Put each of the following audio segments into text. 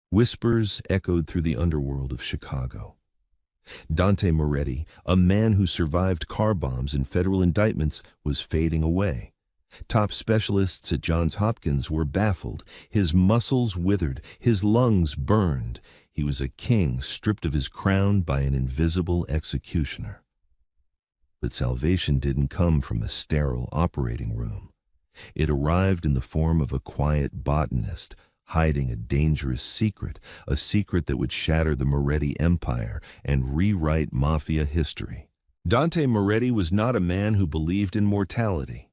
Whispers echoed through the underworld of Chicago. Dante Moretti, a man who survived car bombs and federal indictments, was fading away. Top specialists at Johns Hopkins were baffled. His muscles withered, his lungs burned. He was a king stripped of his crown by an invisible executioner. But salvation didn't come from a sterile operating room. It arrived in the form of a quiet botanist, hiding a dangerous secret, a secret that would shatter the Moretti empire and rewrite mafia history. Dante Moretti was not a man who believed in mortality.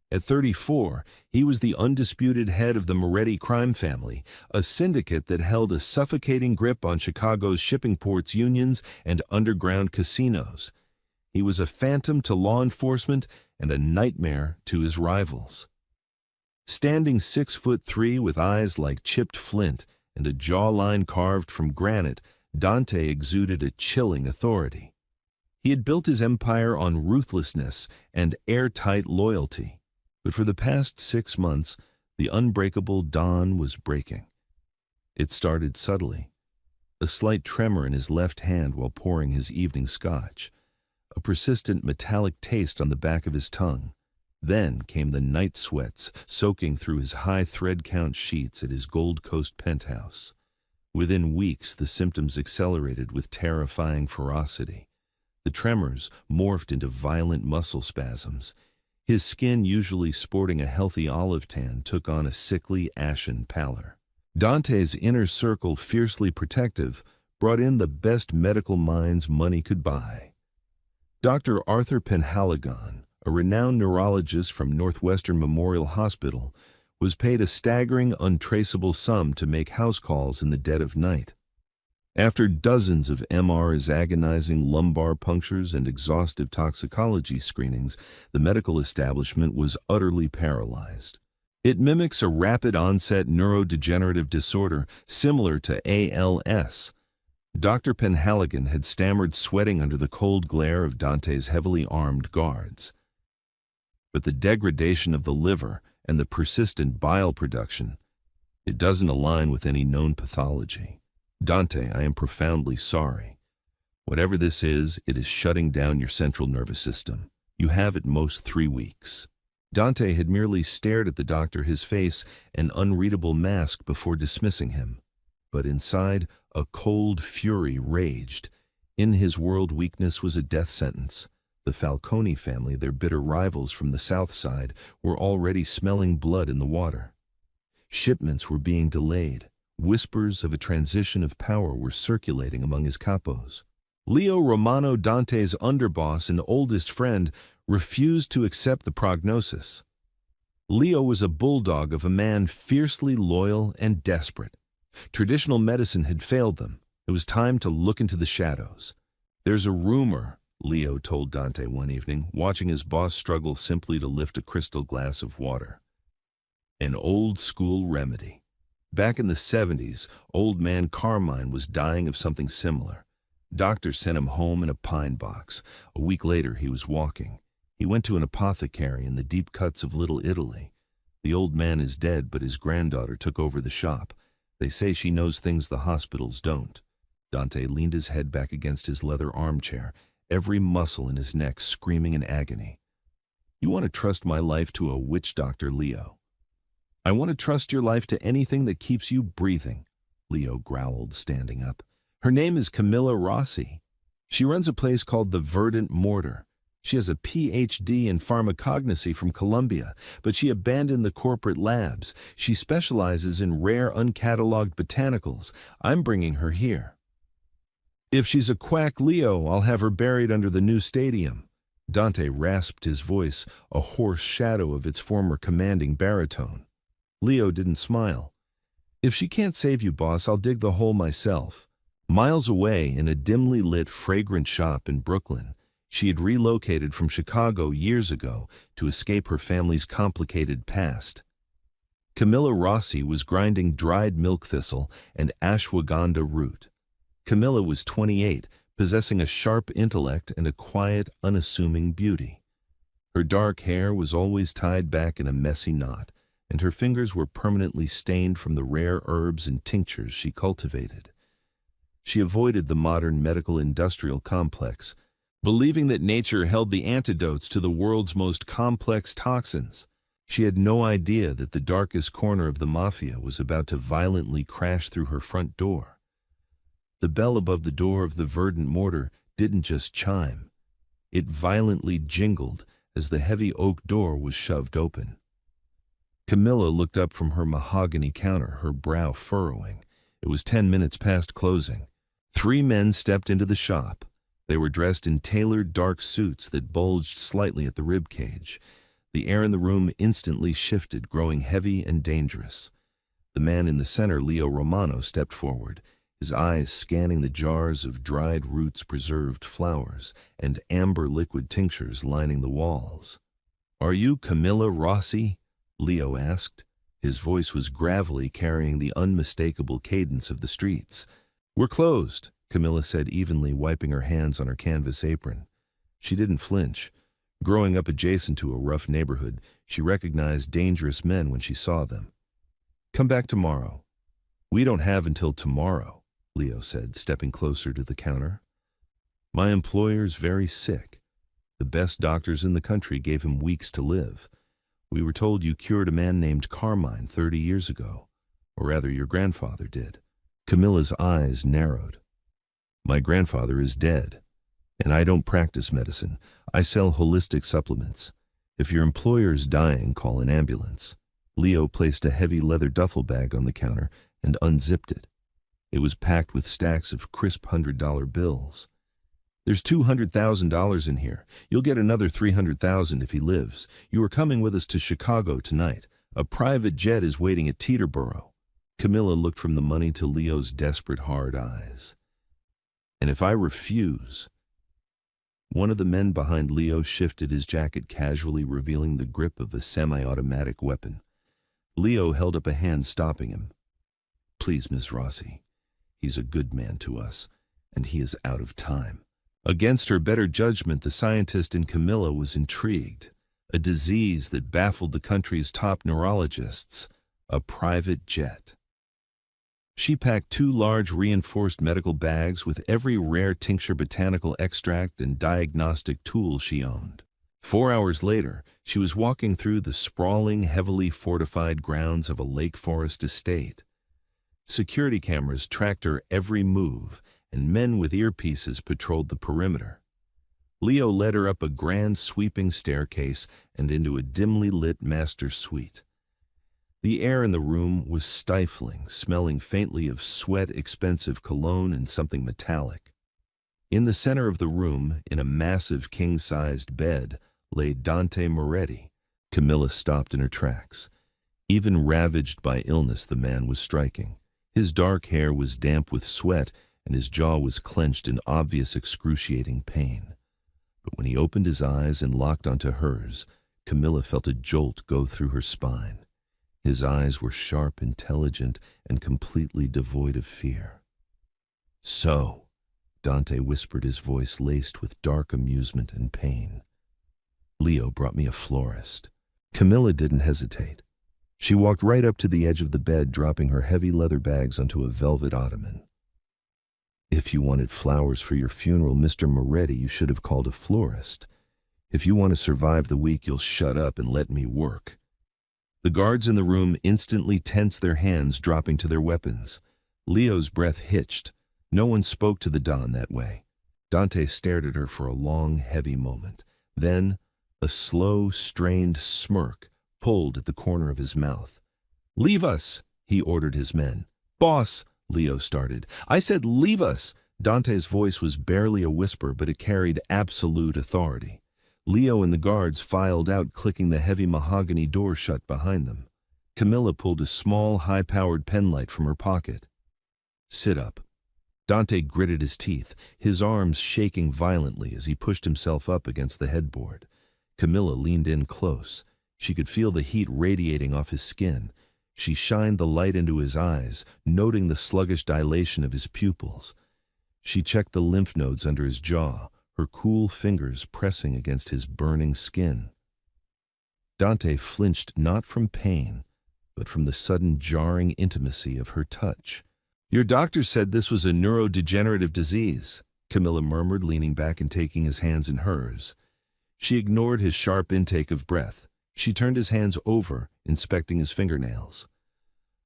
At 34, he was the undisputed head of the Moretti crime family, a syndicate that held a suffocating grip on Chicago's shipping ports unions and underground casinos. He was a phantom to law enforcement and a nightmare to his rivals. Standing 6'3" with eyes like chipped flint and a jawline carved from granite, Dante exuded a chilling authority. He had built his empire on ruthlessness and airtight loyalty. But for the past 6 months, the unbreakable dawn was breaking. It started subtly. A slight tremor in his left hand while pouring his evening scotch. A persistent metallic taste on the back of his tongue. Then came the night sweats soaking through his high thread count sheets at his Gold Coast penthouse. Within weeks, the symptoms accelerated with terrifying ferocity. The tremors morphed into violent muscle spasms. His skin, usually sporting a healthy olive tan, took on a sickly, ashen pallor. Dante's inner circle, fiercely protective, brought in the best medical minds money could buy. Dr. Arthur Penhaligon, a renowned neurologist from Northwestern Memorial Hospital, was paid a staggering, untraceable sum to make house calls in the dead of night. After dozens of MRs, agonizing lumbar punctures, and exhaustive toxicology screenings, the medical establishment was utterly paralyzed. It mimics a rapid-onset neurodegenerative disorder similar to ALS. Dr. Penhaligon had stammered, sweating under the cold glare of Dante's heavily armed guards. But the degradation of the liver and the persistent bile production, it doesn't align with any known pathology. Dante, I am profoundly sorry. Whatever this is, it is shutting down your central nervous system. You have at most 3 weeks. Dante had merely stared at the doctor, his face an unreadable mask, before dismissing him. But inside, a cold fury raged. In his world, weakness was a death sentence. The Falcone family, their bitter rivals from the South Side, were already smelling blood in the water. Shipments were being delayed. Whispers of a transition of power were circulating among his capos. Leo Romano, Dante's underboss and oldest friend, refused to accept the prognosis. Leo was a bulldog of a man fiercely loyal and desperate. Traditional medicine had failed them. It was time to look into the shadows. "There's a rumor," Leo told Dante one evening, watching his boss struggle simply to lift a crystal glass of water. "An old-school remedy. Back in the 70s, old man Carmine was dying of something similar. Doctor sent him home in a pine box. A week later, he was walking. He went to an apothecary in the deep cuts of Little Italy. The old man is dead, but his granddaughter took over the shop. They say she knows things the hospitals don't." Dante leaned his head back against his leather armchair, every muscle in his neck screaming in agony. "You want to trust my life to a witch doctor, Leo?" "I want to trust your life to anything that keeps you breathing," Leo growled, standing up. "Her name is Camilla Rossi. She runs a place called the Verdant Mortar. She has a Ph.D. in pharmacognosy from Columbia, but she abandoned the corporate labs. She specializes in rare, uncatalogued botanicals. I'm bringing her here." "If she's a quack, Leo, I'll have her buried under the new stadium." Dante rasped his voice, a hoarse shadow of its former commanding baritone. Leo didn't smile. "If she can't save you, boss, I'll dig the hole myself." Miles away, in a dimly lit, fragrant shop in Brooklyn, she had relocated from Chicago years ago to escape her family's complicated past. Camilla Rossi was grinding dried milk thistle and ashwagandha root. Camilla was 28, possessing a sharp intellect and a quiet, unassuming beauty. Her dark hair was always tied back in a messy knot, and her fingers were permanently stained from the rare herbs and tinctures she cultivated. She avoided the modern medical-industrial complex, believing that nature held the antidotes to the world's most complex toxins. She had no idea that the darkest corner of the mafia was about to violently crash through her front door. The bell above the door of the verdant mortar didn't just chime. It violently jingled as the heavy oak door was shoved open. Camilla looked up from her mahogany counter, her brow furrowing. It was 10 minutes past closing. 3 men stepped into the shop. They were dressed in tailored dark suits that bulged slightly at the rib cage. The air in the room instantly shifted, growing heavy and dangerous. The man in the center, Leo Romano, stepped forward, his eyes scanning the jars of dried roots, preserved flowers, and amber liquid tinctures lining the walls. "Are you Camilla Rossi?" Leo asked. His voice was gravelly, carrying the unmistakable cadence of the streets. "We're closed," Camilla said evenly, wiping her hands on her canvas apron. She didn't flinch. Growing up adjacent to a rough neighborhood, she recognized dangerous men when she saw them. "Come back tomorrow." "We don't have until tomorrow," Leo said, stepping closer to the counter. "My employer's very sick. The best doctors in the country gave him weeks to live. We were told you cured a man named Carmine 30 years ago. Or rather, your grandfather did." Camilla's eyes narrowed. "My grandfather is dead, and I don't practice medicine. I sell holistic supplements. If your employer's dying, call an ambulance." Leo placed a heavy leather duffel bag on the counter and unzipped it. It was packed with stacks of crisp $100 bills. "There's $200,000 in here. You'll get another $300,000 if he lives. You are coming with us to Chicago tonight. A private jet is waiting at Teterboro." Camilla looked from the money to Leo's desperate, hard eyes. "And if I refuse?" One of the men behind Leo shifted his jacket casually, revealing the grip of a semi-automatic weapon. Leo held up a hand, stopping him. "Please, Miss Rossi. He's a good man to us, and he is out of time." Against her better judgment, the scientist in Camilla was intrigued. A disease that baffled the country's top neurologists. A private jet. She packed 2 large reinforced medical bags with every rare tincture, botanical extract, and diagnostic tool she owned. 4 hours later, she was walking through the sprawling, heavily fortified grounds of a Lake Forest estate. Security cameras tracked her every move, and men with earpieces patrolled the perimeter. Leo led her up a grand sweeping staircase and into a dimly lit master suite. The air in the room was stifling, smelling faintly of sweat, expensive cologne, and something metallic. In the center of the room, in a massive king-sized bed, lay Dante Moretti. Camilla stopped in her tracks. Even ravaged by illness, the man was striking. His dark hair was damp with sweat, and his jaw was clenched in obvious excruciating pain. But when he opened his eyes and locked onto hers, Camilla felt a jolt go through her spine. His eyes were sharp, intelligent, and completely devoid of fear. "So," Dante whispered, his voice laced with dark amusement and pain. "Leo brought me a florist." Camilla didn't hesitate. She walked right up to the edge of the bed, dropping her heavy leather bags onto a velvet ottoman. "If you wanted flowers for your funeral, Mr. Moretti, you should have called a florist. If you want to survive the week, you'll shut up and let me work." The guards in the room instantly tensed their hands, dropping to their weapons. Leo's breath hitched. No one spoke to the Don that way. Dante stared at her for a long, heavy moment. Then, a slow, strained smirk pulled at the corner of his mouth. "Leave us," he ordered his men. "Boss," Leo started. "I said leave us." Dante's voice was barely a whisper, but it carried absolute authority. Leo and the guards filed out, clicking the heavy mahogany door shut behind them. Camilla pulled a small, high-powered penlight from her pocket. "Sit up." Dante gritted his teeth, his arms shaking violently as he pushed himself up against the headboard. Camilla leaned in close. She could feel the heat radiating off his skin. She shined the light into his eyes, noting the sluggish dilation of his pupils. She checked the lymph nodes under his jaw, her cool fingers pressing against his burning skin. Dante flinched not from pain, but from the sudden jarring intimacy of her touch. "Your doctor said this was a neurodegenerative disease," Camilla murmured, leaning back and taking his hands in hers. She ignored his sharp intake of breath. She turned his hands over, inspecting his fingernails.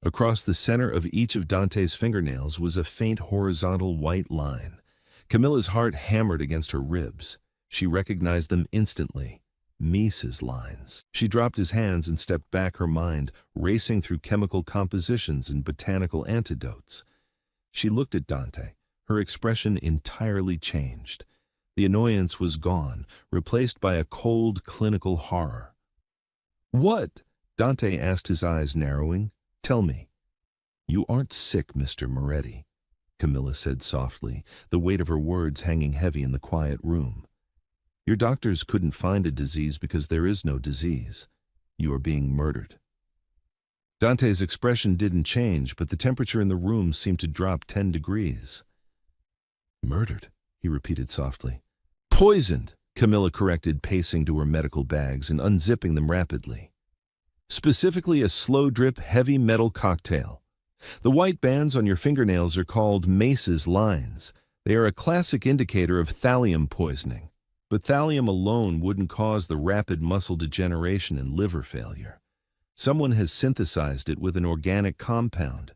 Across the center of each of Dante's fingernails was a faint horizontal white line. Camilla's heart hammered against her ribs. She recognized them instantly. Mises lines. She dropped his hands and stepped back, her mind racing through chemical compositions and botanical antidotes. She looked at Dante. Her expression entirely changed. The annoyance was gone, replaced by a cold, clinical horror. "What?" Dante asked, his eyes narrowing. "Tell me." "You aren't sick, Mr. Moretti," Camilla said softly, the weight of her words hanging heavy in the quiet room. "Your doctors couldn't find a disease because there is no disease. You are being murdered." Dante's expression didn't change, but the temperature in the room seemed to drop 10 degrees. "Murdered," he repeated softly. "Poisoned," Camilla corrected, pacing to her medical bags and unzipping them rapidly. "Specifically a slow-drip heavy metal cocktail. The white bands on your fingernails are called Mises lines. They are a classic indicator of thallium poisoning. But thallium alone wouldn't cause the rapid muscle degeneration and liver failure. Someone has synthesized it with an organic compound.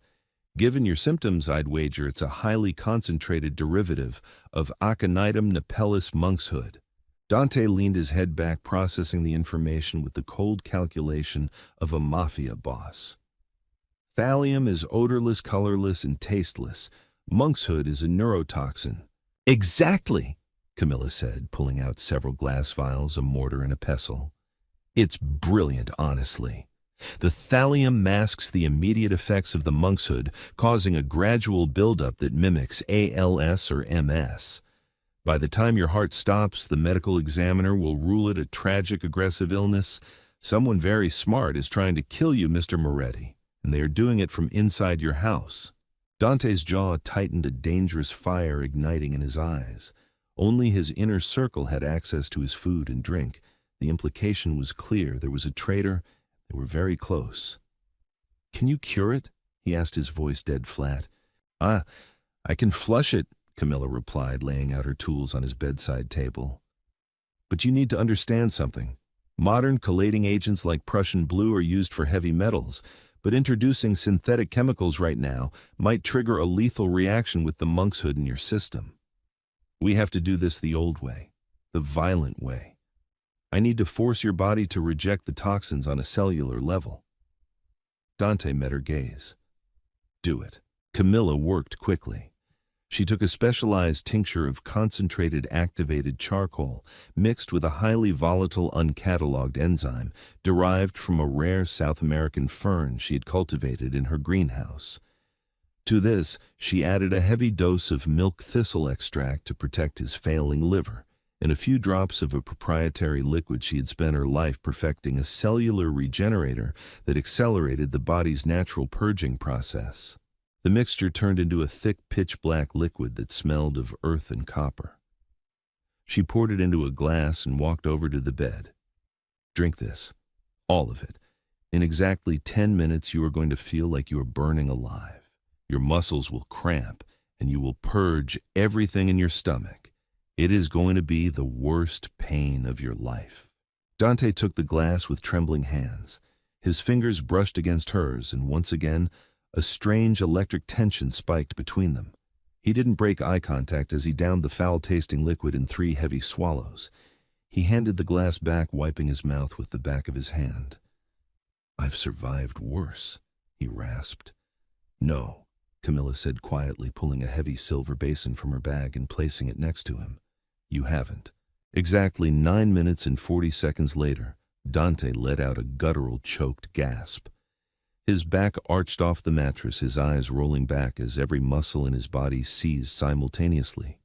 Given your symptoms, I'd wager it's a highly concentrated derivative of Aconitum napellus monkshood." Dante leaned his head back, processing the information with the cold calculation of a mafia boss. "Thallium is odorless, colorless, and tasteless. Monkshood is a neurotoxin." "Exactly," Camilla said, pulling out several glass vials, a mortar, and a pestle. "It's brilliant, honestly. The thallium masks the immediate effects of the monkshood, causing a gradual buildup that mimics ALS or MS. By the time your heart stops, the medical examiner will rule it a tragic, aggressive illness. Someone very smart is trying to kill you, Mr. Moretti, and they are doing it from inside your house." Dante's jaw tightened, a dangerous fire igniting in his eyes. Only his inner circle had access to his food and drink. The implication was clear. There was a traitor. They were very close. "Can you cure it?" he asked, his voice dead flat. "I can flush it," Camilla replied, laying out her tools on his bedside table. "But you need to understand something. Modern chelating agents like Prussian blue are used for heavy metals, but introducing synthetic chemicals right now might trigger a lethal reaction with the monkshood in your system. We have to do this the old way, the violent way. I need to force your body to reject the toxins on a cellular level." Dante met her gaze. "Do it." Camilla worked quickly. She took a specialized tincture of concentrated activated charcoal mixed with a highly volatile uncatalogued enzyme derived from a rare South American fern she had cultivated in her greenhouse. To this, she added a heavy dose of milk thistle extract to protect his failing liver, and a few drops of a proprietary liquid she had spent her life perfecting, a cellular regenerator that accelerated the body's natural purging process. The mixture turned into a thick, pitch-black liquid that smelled of earth and copper. She poured it into a glass and walked over to the bed. "Drink this, all of it. In exactly 10 minutes, you are going to feel like you are burning alive. Your muscles will cramp, and you will purge everything in your stomach. It is going to be the worst pain of your life." Dante took the glass with trembling hands. His fingers brushed against hers, and once again, a strange electric tension spiked between them. He didn't break eye contact as he downed the foul-tasting liquid in 3 heavy swallows. He handed the glass back, wiping his mouth with the back of his hand. "I've survived worse," he rasped. "No," Camilla said quietly, pulling a heavy silver basin from her bag and placing it next to him. "You haven't." Exactly 9 minutes and 40 seconds later, Dante let out a guttural, choked gasp. His back arched off the mattress, his eyes rolling back as every muscle in his body seized simultaneously.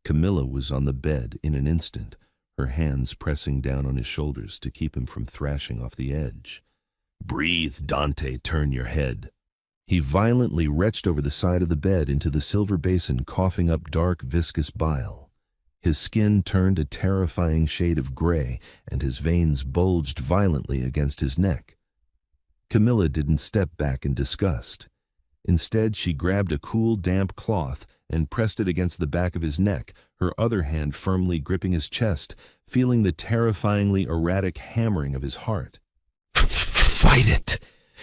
Camilla was on the bed in an instant, her hands pressing down on his shoulders to keep him from thrashing off the edge. "Breathe, Dante, turn your head." He violently retched over the side of the bed into the silver basin, coughing up dark, viscous bile. His skin turned a terrifying shade of gray, and his veins bulged violently against his neck. Camilla didn't step back in disgust. Instead, she grabbed a cool, damp cloth and pressed it against the back of his neck, her other hand firmly gripping his chest, feeling the terrifyingly erratic hammering of his heart. "Fight it!"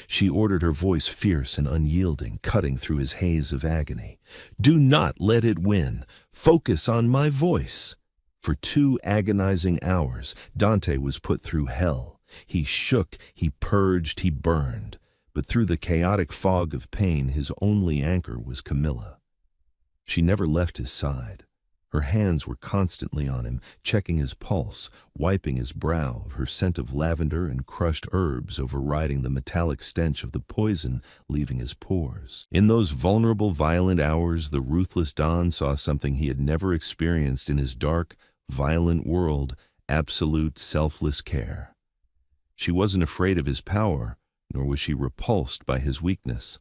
She ordered, her voice fierce and unyielding, cutting through his haze of agony. "Do not let it win. Focus on my voice." For 2 agonizing hours, Dante was put through hell. He shook, he purged, he burned. But through the chaotic fog of pain, his only anchor was Camilla. She never left his side. Her hands were constantly on him, checking his pulse, wiping his brow, her scent of lavender and crushed herbs overriding the metallic stench of the poison leaving his pores. In those vulnerable, violent hours, the ruthless Don saw something he had never experienced in his dark, violent world: absolute, selfless care. She wasn't afraid of his power, nor was she repulsed by his weakness.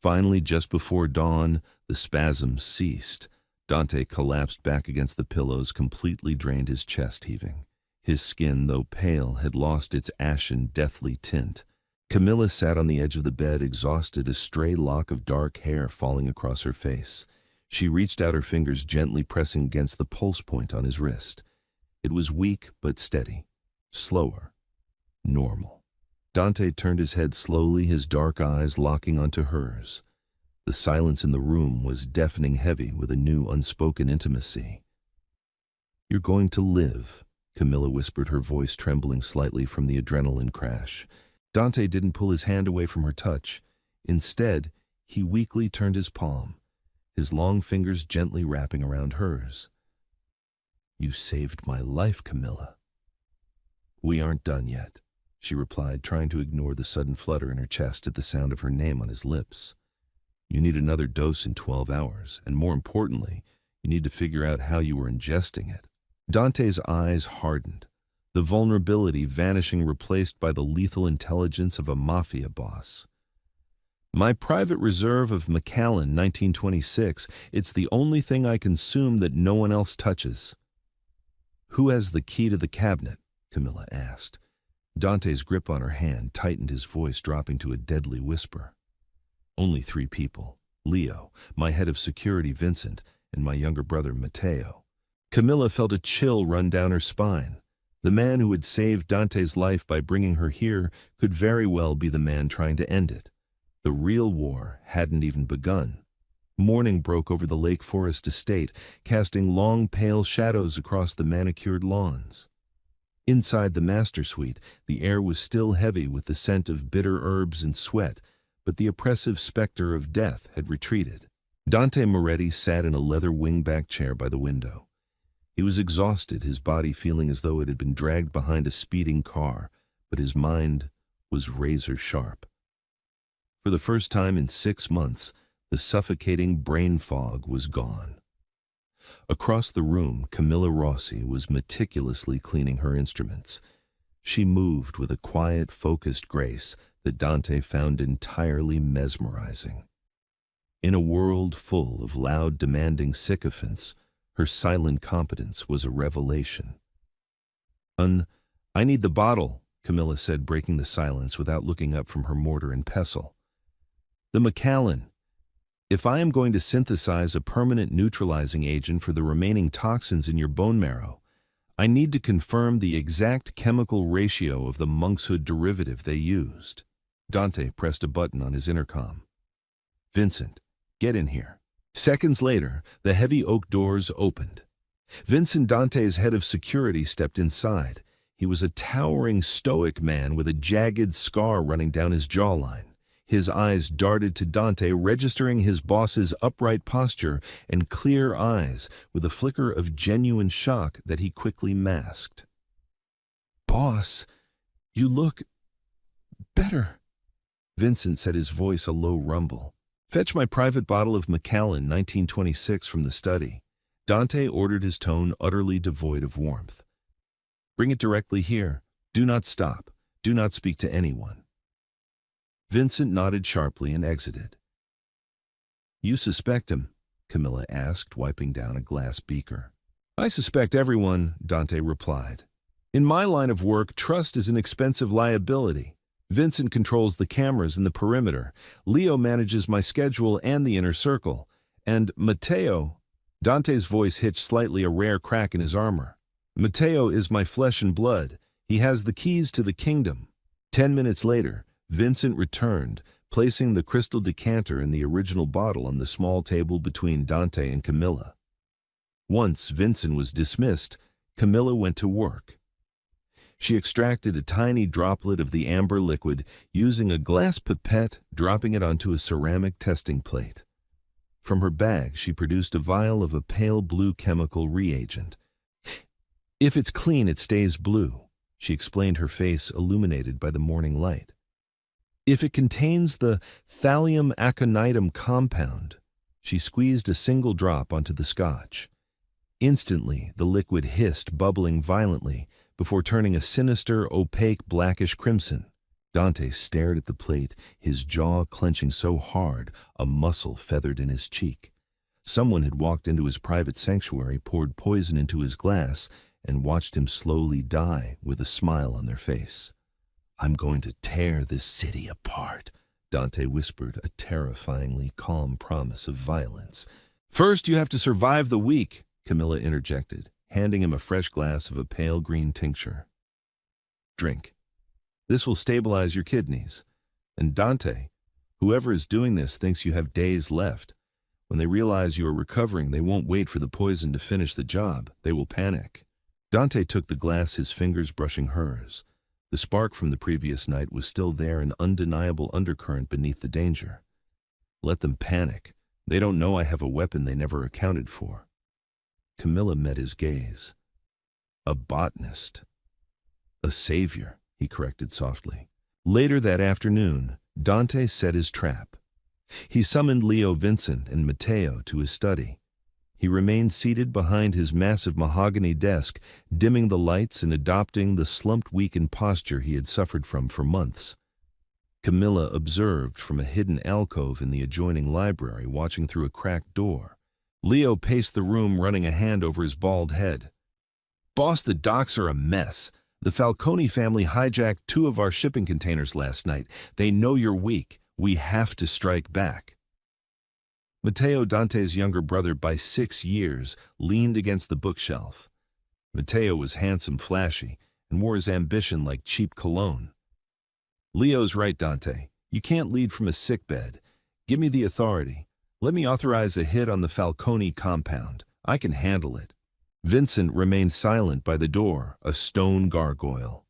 Finally, just before dawn, the spasms ceased. Dante collapsed back against the pillows, completely drained, his chest heaving. His skin, though pale, had lost its ashen, deathly tint. Camilla sat on the edge of the bed, exhausted, a stray lock of dark hair falling across her face. She reached out, her fingers gently pressing against the pulse point on his wrist. It was weak but steady, slower, normal. Dante turned his head slowly, his dark eyes locking onto hers. The silence in the room was deafening heavy with a new unspoken intimacy. "You're going to live," Camilla whispered, her voice trembling slightly from the adrenaline crash. Dante didn't pull his hand away from her touch. Instead, he weakly turned his palm, his long fingers gently wrapping around hers. "You saved my life, Camilla." "We aren't done yet," she replied, trying to ignore the sudden flutter in her chest at the sound of her name on his lips. "You need another dose in 12 hours, and more importantly, you need to figure out how you were ingesting it." Dante's eyes hardened, the vulnerability vanishing, replaced by the lethal intelligence of a mafia boss. "My private reserve of Macallan, 1926. It's the only thing I consume that no one else touches." "Who has the key to the cabinet?" Camilla asked. Dante's grip on her hand tightened, his voice dropping to a deadly whisper. "Only 3 people. Leo, my head of security, Vincent, and my younger brother, Matteo." Camilla felt a chill run down her spine. The man who had saved Dante's life by bringing her here could very well be the man trying to end it. The real war hadn't even begun. Morning broke over the Lake Forest estate, casting long, pale shadows across the manicured lawns. Inside the master suite, the air was still heavy with the scent of bitter herbs and sweat, but the oppressive specter of death had retreated. Dante Moretti sat in a leather wingback chair by the window. He was exhausted, his body feeling as though it had been dragged behind a speeding car, but his mind was razor sharp. For the first time in 6 months, the suffocating brain fog was gone. Across the room, Camilla Rossi was meticulously cleaning her instruments. She moved with a quiet, focused grace that Dante found entirely mesmerizing. In a world full of loud, demanding sycophants, her silent competence was a revelation. "I need the bottle," Camilla said, breaking the silence without looking up from her mortar and pestle. "The Macallan. If I am going to synthesize a permanent neutralizing agent for the remaining toxins in your bone marrow, I need to confirm the exact chemical ratio of the monkshood derivative they used." Dante pressed a button on his intercom. "Vincent, get in here." Seconds later, the heavy oak doors opened. Vincent, Dante's head of security, stepped inside. He was a towering, stoic man with a jagged scar running down his jawline. His eyes darted to Dante, registering his boss's upright posture and clear eyes with a flicker of genuine shock that he quickly masked. "Boss, you look better," Vincent said, his voice a low rumble. "Fetch my private bottle of Macallan, 1926, from the study." Dante ordered, his tone utterly devoid of warmth. "Bring it directly here. Do not stop. Do not speak to anyone." Vincent nodded sharply and exited. "You suspect him?" Camilla asked, wiping down a glass beaker. "I suspect everyone," Dante replied. "In my line of work, trust is an expensive liability. Vincent controls the cameras in the perimeter. Leo manages my schedule and the inner circle. And Matteo, Dante's voice hitched slightly, a rare crack in his armor. Matteo is my flesh and blood. He has the keys to the kingdom. 10 minutes later, Vincent returned, placing the crystal decanter and the original bottle on the small table between Dante and Camilla. Once Vincent was dismissed, Camilla went to work. She extracted a tiny droplet of the amber liquid using a glass pipette, dropping it onto a ceramic testing plate. From her bag, she produced a vial of a pale blue chemical reagent. If it's clean, it stays blue, she explained, her face illuminated by the morning light. If it contains the thallium aconitum compound, she squeezed a single drop onto the scotch. Instantly, the liquid hissed, bubbling violently, before turning a sinister, opaque, blackish crimson. Dante stared at the plate, his jaw clenching so hard, a muscle feathered in his cheek. Someone had walked into his private sanctuary, poured poison into his glass, and watched him slowly die with a smile on their face. "I'm going to tear this city apart," Dante whispered, a terrifyingly calm promise of violence. "First, you have to survive the week," Camilla interjected, handing him a fresh glass of a pale green tincture. "Drink. This will stabilize your kidneys. And Dante, whoever is doing this thinks you have days left. When they realize you are recovering, they won't wait for the poison to finish the job. They will panic." Dante took the glass, his fingers brushing hers. The spark from the previous night was still there, an undeniable undercurrent beneath the danger. "Let them panic. They don't know I have a weapon they never accounted for." Camilla met his gaze. "A botanist. A savior," he corrected softly. Later that afternoon, Dante set his trap. He summoned Leo, Vincent, and Matteo to his study. He remained seated behind his massive mahogany desk, dimming the lights and adopting the slumped, weakened posture he had suffered from for months. Camilla observed from a hidden alcove in the adjoining library, watching through a cracked door. Leo paced the room, running a hand over his bald head. "Boss, the docks are a mess. The Falcone family hijacked 2 of our shipping containers last night. They know you're weak. We have to strike back." Matteo, Dante's younger brother by 6 years, leaned against the bookshelf. Matteo was handsome, flashy, and wore his ambition like cheap cologne. "Leo's right, Dante. You can't lead from a sickbed. Give me the authority. Let me authorize a hit on the Falcone compound. I can handle it." Vincent remained silent by the door, a stone gargoyle.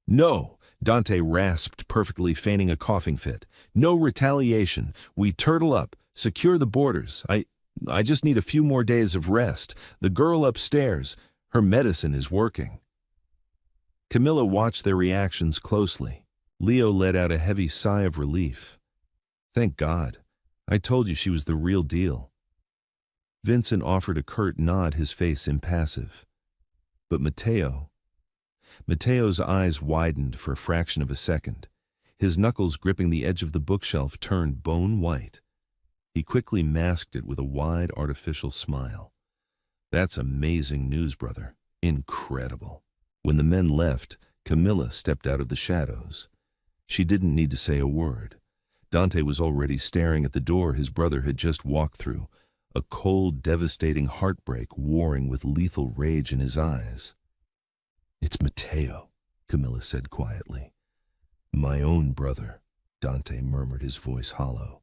"No," Dante rasped, perfectly feigning a coughing fit. "No retaliation. We turtle up. Secure the borders. I just need a few more days of rest. The girl upstairs, her medicine is working." Camilla watched their reactions closely. Leo let out a heavy sigh of relief. "Thank God. I told you she was the real deal." Vincent offered a curt nod, his face impassive. But Matteo's eyes widened for a fraction of a second. His knuckles gripping the edge of the bookshelf turned bone white. He quickly masked it with a wide, artificial smile. "That's amazing news, brother. Incredible." When the men left, Camilla stepped out of the shadows. She didn't need to say a word. Dante was already staring at the door his brother had just walked through, a cold, devastating heartbreak warring with lethal rage in his eyes. "It's Matteo," Camilla said quietly. "My own brother," Dante murmured, his voice hollow.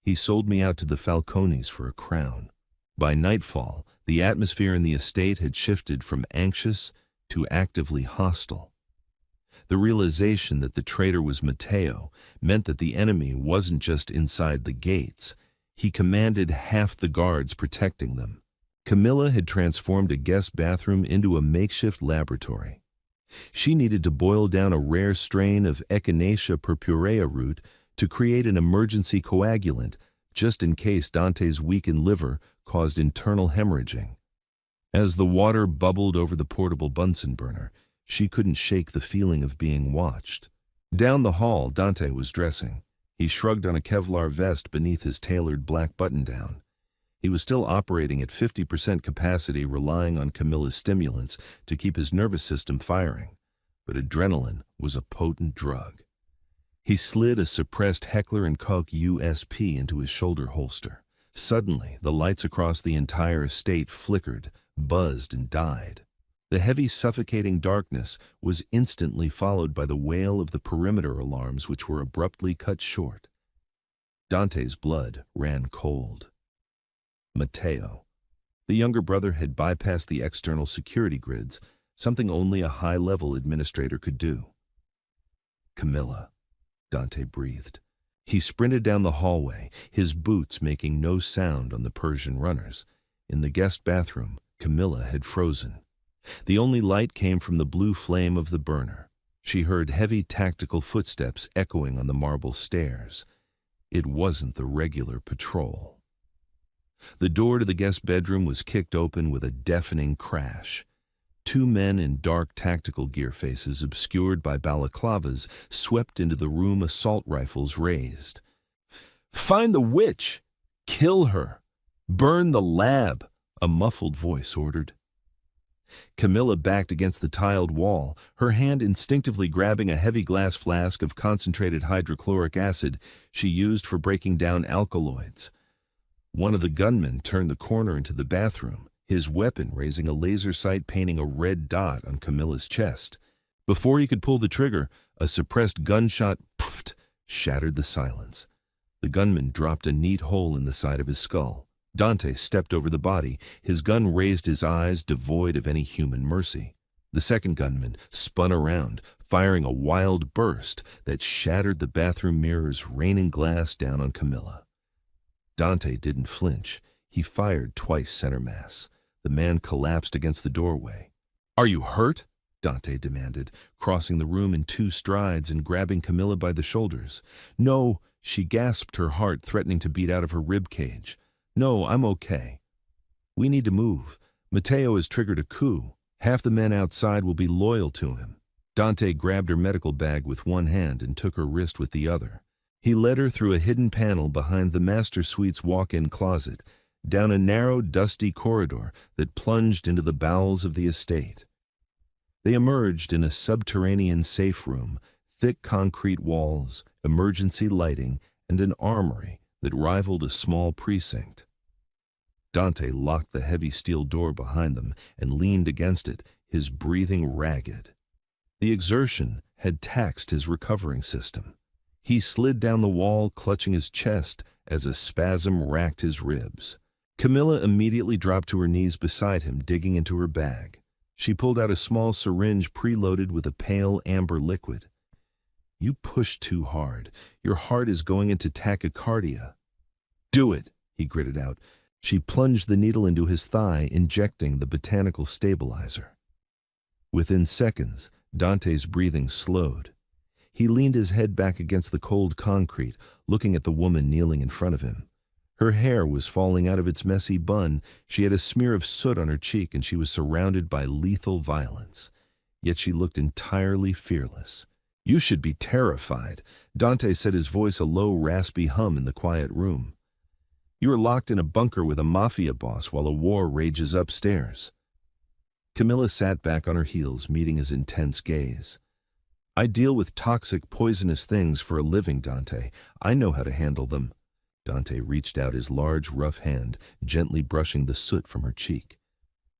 "He sold me out to the Falcones for a crown." By nightfall, the atmosphere in the estate had shifted from anxious to actively hostile. The realization that the traitor was Matteo meant that the enemy wasn't just inside the gates. He commanded half the guards protecting them. Camilla had transformed a guest bathroom into a makeshift laboratory. She needed to boil down a rare strain of Echinacea purpurea root to create an emergency coagulant, just in case Dante's weakened liver caused internal hemorrhaging. As the water bubbled over the portable Bunsen burner, she couldn't shake the feeling of being watched. Down the hall, Dante was dressing. He shrugged on a Kevlar vest beneath his tailored black button-down. He was still operating at 50% capacity, relying on Camilla's stimulants to keep his nervous system firing. but adrenaline was a potent drug. He slid a suppressed Heckler & Koch USP into his shoulder holster. Suddenly, the lights across the entire estate flickered, buzzed, and died. The heavy, suffocating darkness was instantly followed by the wail of the perimeter alarms, which were abruptly cut short. Dante's blood ran cold. Matteo. The younger brother had bypassed the external security grids, something only a high-level administrator could do. Camilla, Dante breathed. He sprinted down the hallway, his boots making no sound on the Persian runners. In the guest bathroom, Camilla had frozen. The only light came from the blue flame of the burner. She heard heavy tactical footsteps echoing on the marble stairs. It wasn't the regular patrol. The door to the guest bedroom was kicked open with a deafening crash. Two men in dark tactical gear, faces obscured by balaclavas, swept into the room, assault rifles raised. "Find the witch! Kill her! Burn the lab!" a muffled voice ordered. Camilla backed against the tiled wall, her hand instinctively grabbing a heavy glass flask of concentrated hydrochloric acid she used for breaking down alkaloids. One of the gunmen turned the corner into the bathroom, his weapon raising a laser sight painting a red dot on Camilla's chest. Before he could pull the trigger, a suppressed gunshot pfft shattered the silence. The gunman dropped a neat hole in the side of his skull. Dante stepped over the body, his gun raised his eyes, devoid of any human mercy. The second gunman spun around, firing a wild burst that shattered the bathroom mirrors, raining glass down on Camilla. Dante didn't flinch. He fired twice center mass. The man collapsed against the doorway. "Are you hurt?" Dante demanded, crossing the room in 2 strides and grabbing Camilla by the shoulders. "No," she gasped, her heart threatening to beat out of her rib cage. "No, I'm okay. We need to move. Matteo has triggered a coup. Half the men outside will be loyal to him." Dante grabbed her medical bag with one hand and took her wrist with the other. He led her through a hidden panel behind the master suite's walk-in closet, down a narrow, dusty corridor that plunged into the bowels of the estate. They emerged in a subterranean safe room, thick concrete walls, emergency lighting, and an armory that rivaled a small precinct. Dante locked the heavy steel door behind them and leaned against it, his breathing ragged. The exertion had taxed his recovering system. He slid down the wall, clutching his chest as a spasm racked his ribs. Camilla immediately dropped to her knees beside him, digging into her bag. She pulled out a small syringe preloaded with a pale amber liquid. "You pushed too hard. Your heart is going into tachycardia." "Do it," he gritted out. She plunged the needle into his thigh, injecting the botanical stabilizer. Within seconds, Dante's breathing slowed. He leaned his head back against the cold concrete, looking at the woman kneeling in front of him. Her hair was falling out of its messy bun, she had a smear of soot on her cheek, and she was surrounded by lethal violence. Yet she looked entirely fearless. "You should be terrified," Dante said, his voice a low, raspy hum in the quiet room. "You are locked in a bunker with a mafia boss while a war rages upstairs." Camilla sat back on her heels, meeting his intense gaze. "I deal with toxic, poisonous things for a living, Dante. I know how to handle them." Dante reached out his large, rough hand, gently brushing the soot from her cheek.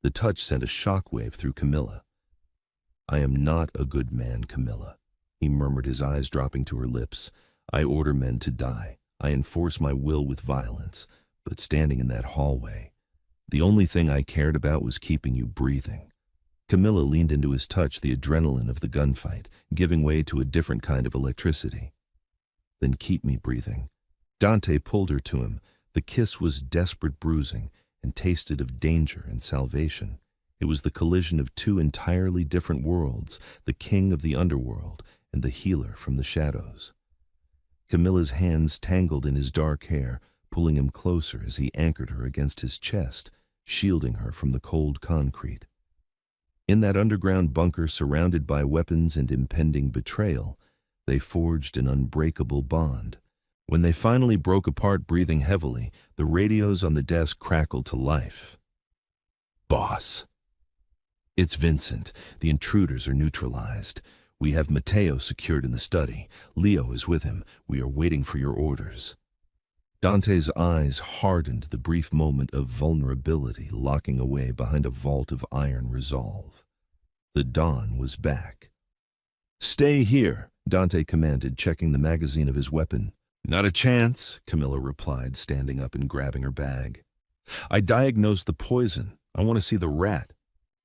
The touch sent a shockwave through Camilla. "I am not a good man, Camilla," he murmured, his eyes dropping to her lips. "I order men to die. I enforce my will with violence. But standing in that hallway, the only thing I cared about was keeping you breathing." Camilla leaned into his touch, the adrenaline of the gunfight, giving way to a different kind of electricity. "Then keep me breathing." Dante pulled her to him. The kiss was desperate bruising and tasted of danger and salvation. It was the collision of 2 entirely different worlds, the king of the underworld and the healer from the shadows. Camilla's hands tangled in his dark hair, pulling him closer as he anchored her against his chest, shielding her from the cold concrete. In that underground bunker, surrounded by weapons and impending betrayal, they forged an unbreakable bond. When they finally broke apart, breathing heavily, the radios on the desk crackled to life. "Boss." "It's Vincent. The intruders are neutralized. We have Matteo secured in the study. Leo is with him. We are waiting for your orders. Dante's eyes hardened the brief moment of vulnerability, locking away behind a vault of iron resolve. The dawn was back. "Stay here," Dante commanded, checking the magazine of his weapon. "Not a chance," Camilla replied, standing up and grabbing her bag. "I diagnosed the poison. I want to see the rat."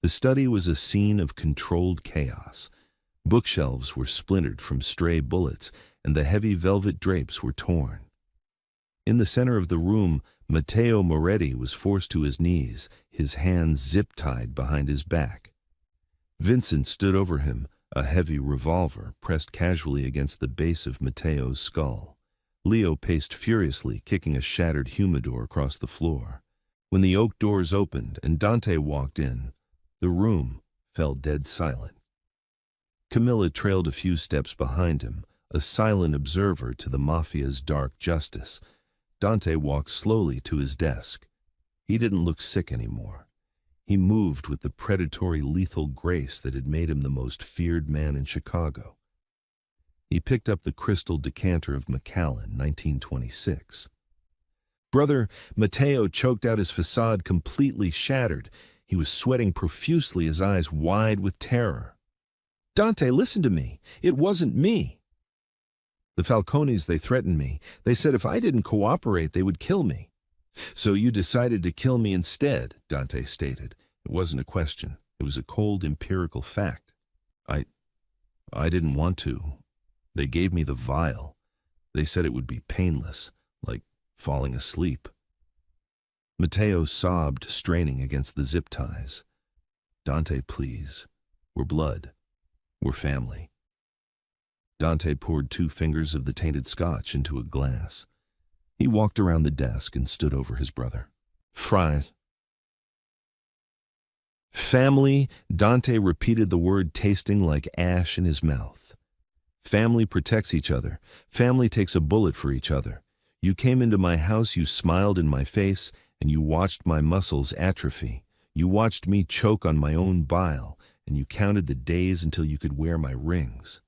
The study was a scene of controlled chaos. Bookshelves were splintered from stray bullets, and the heavy velvet drapes were torn. In the center of the room, Matteo Moretti was forced to his knees, his hands zip-tied behind his back. Vincent stood over him, a heavy revolver pressed casually against the base of Matteo's skull. Leo paced furiously, kicking a shattered humidor across the floor. When the oak doors opened and Dante walked in, the room fell dead silent. Camilla trailed a few steps behind him, a silent observer to the Mafia's dark justice. Dante walked slowly to his desk. He didn't look sick anymore. He moved with the predatory, lethal grace that had made him the most feared man in Chicago. He picked up the crystal decanter of Macallan, 1926. Brother, Matteo choked out his facade, completely shattered. He was sweating profusely, his eyes wide with terror. "Dante, listen to me. It wasn't me. The Falcones, they threatened me. They said if I didn't cooperate, they would kill me." "So you decided to kill me instead," Dante stated. It wasn't a question. It was a cold, empirical fact. I didn't want to. They gave me the vial. They said it would be painless, like falling asleep." Matteo sobbed, straining against the zip ties. "Dante, please. We're blood. We're family." Dante poured 2 fingers of the tainted scotch into a glass. He walked around the desk and stood over his brother. "Fries." "Family," Dante repeated the word, tasting like ash in his mouth. "Family protects each other. Family takes a bullet for each other. You came into my house, you smiled in my face, and you watched my muscles atrophy. You watched me choke on my own bile, and you counted the days until you could wear my rings."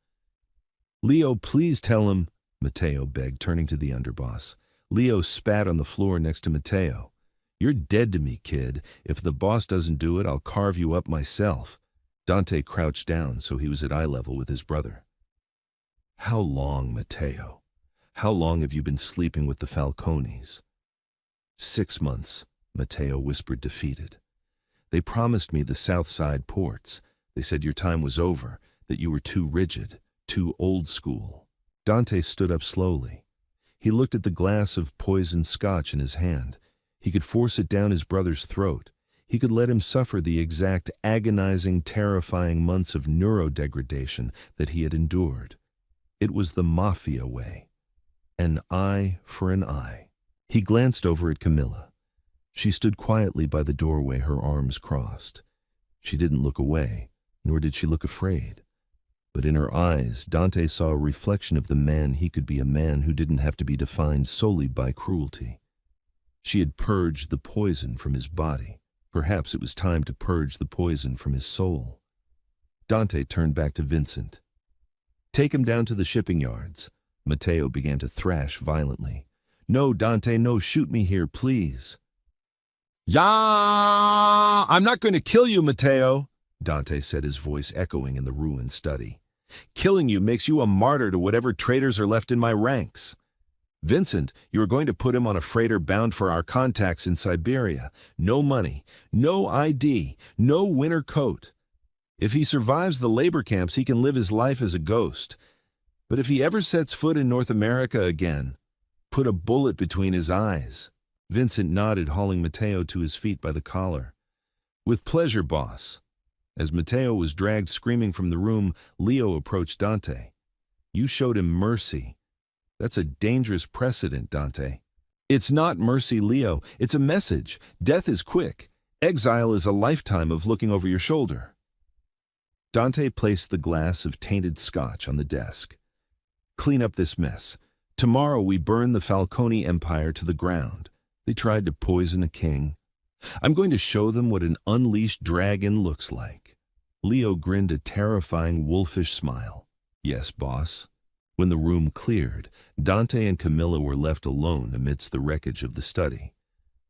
"Leo, please tell him," Matteo begged, turning to the underboss. Leo spat on the floor next to Matteo. "You're dead to me, kid. If the boss doesn't do it, I'll carve you up myself." Dante crouched down so he was at eye level with his brother. "How long, Matteo? How long have you been sleeping with the Falcones?" 6 months, Matteo whispered, defeated. "They promised me the South Side ports. They said your time was over, that you were too rigid, too old school." Dante stood up slowly. He looked at the glass of poisoned scotch in his hand. He could force it down his brother's throat. He could let him suffer the exact agonizing, terrifying months of neurodegradation that he had endured. It was the Mafia way. An eye for an eye. He glanced over at Camilla. She stood quietly by the doorway, her arms crossed. She didn't look away, nor did she look afraid. But in her eyes, Dante saw a reflection of the man he could be, a man who didn't have to be defined solely by cruelty. She had purged the poison from his body. Perhaps it was time to purge the poison from his soul. Dante turned back to Vincent. "Take him down to the shipping yards." Matteo began to thrash violently. "No, Dante, no, shoot me here, please." "Yeah, I'm not going to kill you, Matteo," Dante said, his voice echoing in the ruined study. "Killing you makes you a martyr to whatever traitors are left in my ranks. Vincent, you are going to put him on a freighter bound for our contacts in Siberia. No money, no ID, no winter coat. If he survives the labor camps, he can live his life as a ghost. But if he ever sets foot in North America again, put a bullet between his eyes." Vincent nodded, hauling Matteo to his feet by the collar. "With pleasure, boss." As Matteo was dragged screaming from the room, Leo approached Dante. "You showed him mercy. That's a dangerous precedent, Dante." "It's not mercy, Leo. It's a message. Death is quick. Exile is a lifetime of looking over your shoulder." Dante placed the glass of tainted scotch on the desk. "Clean up this mess. Tomorrow we burn the Falcone Empire to the ground. They tried to poison a king. I'm going to show them what an unleashed dragon looks like." Leo grinned a terrifying wolfish smile. Yes, boss. When the room cleared, Dante and Camilla were left alone amidst the wreckage of the study.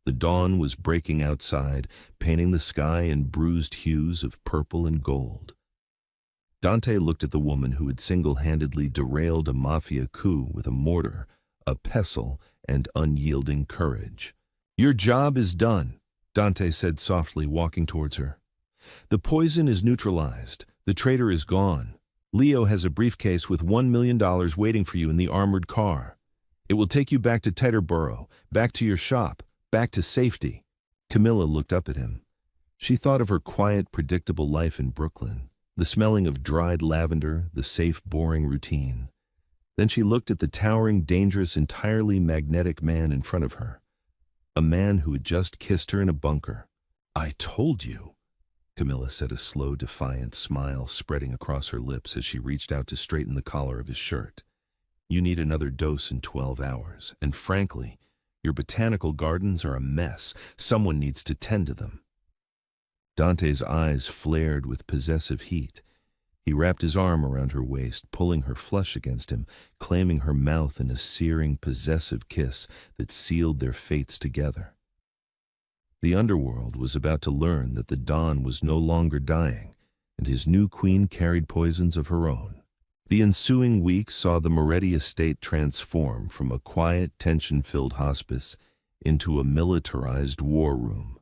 The dawn was breaking outside, painting the sky in bruised hues of purple and gold. Dante looked at the woman who had single-handedly derailed a mafia coup with a mortar, a pestle, and unyielding courage. "Your job is done," Dante said softly, walking towards her. "The poison is neutralized. The traitor is gone. Leo has a briefcase with $1 million waiting for you in the armored car. It will take you back to Teterboro, back to your shop, back to safety." Camilla looked up at him. She thought of her quiet, predictable life in Brooklyn, the smelling of dried lavender, the safe, boring routine. Then she looked at the towering, dangerous, entirely magnetic man in front of her. A man who had just kissed her in a bunker. "I told you," Camilla said, a slow, defiant smile spreading across her lips as she reached out to straighten the collar of his shirt. "You need another dose in 12 hours, and frankly, your botanical gardens are a mess. Someone needs to tend to them." Dante's eyes flared with possessive heat. He wrapped his arm around her waist, pulling her flush against him, claiming her mouth in a searing, possessive kiss that sealed their fates together. The underworld was about to learn that the Don was no longer dying, and his new queen carried poisons of her own. The ensuing weeks saw the Moretti estate transform from a quiet, tension-filled hospice into a militarized war room.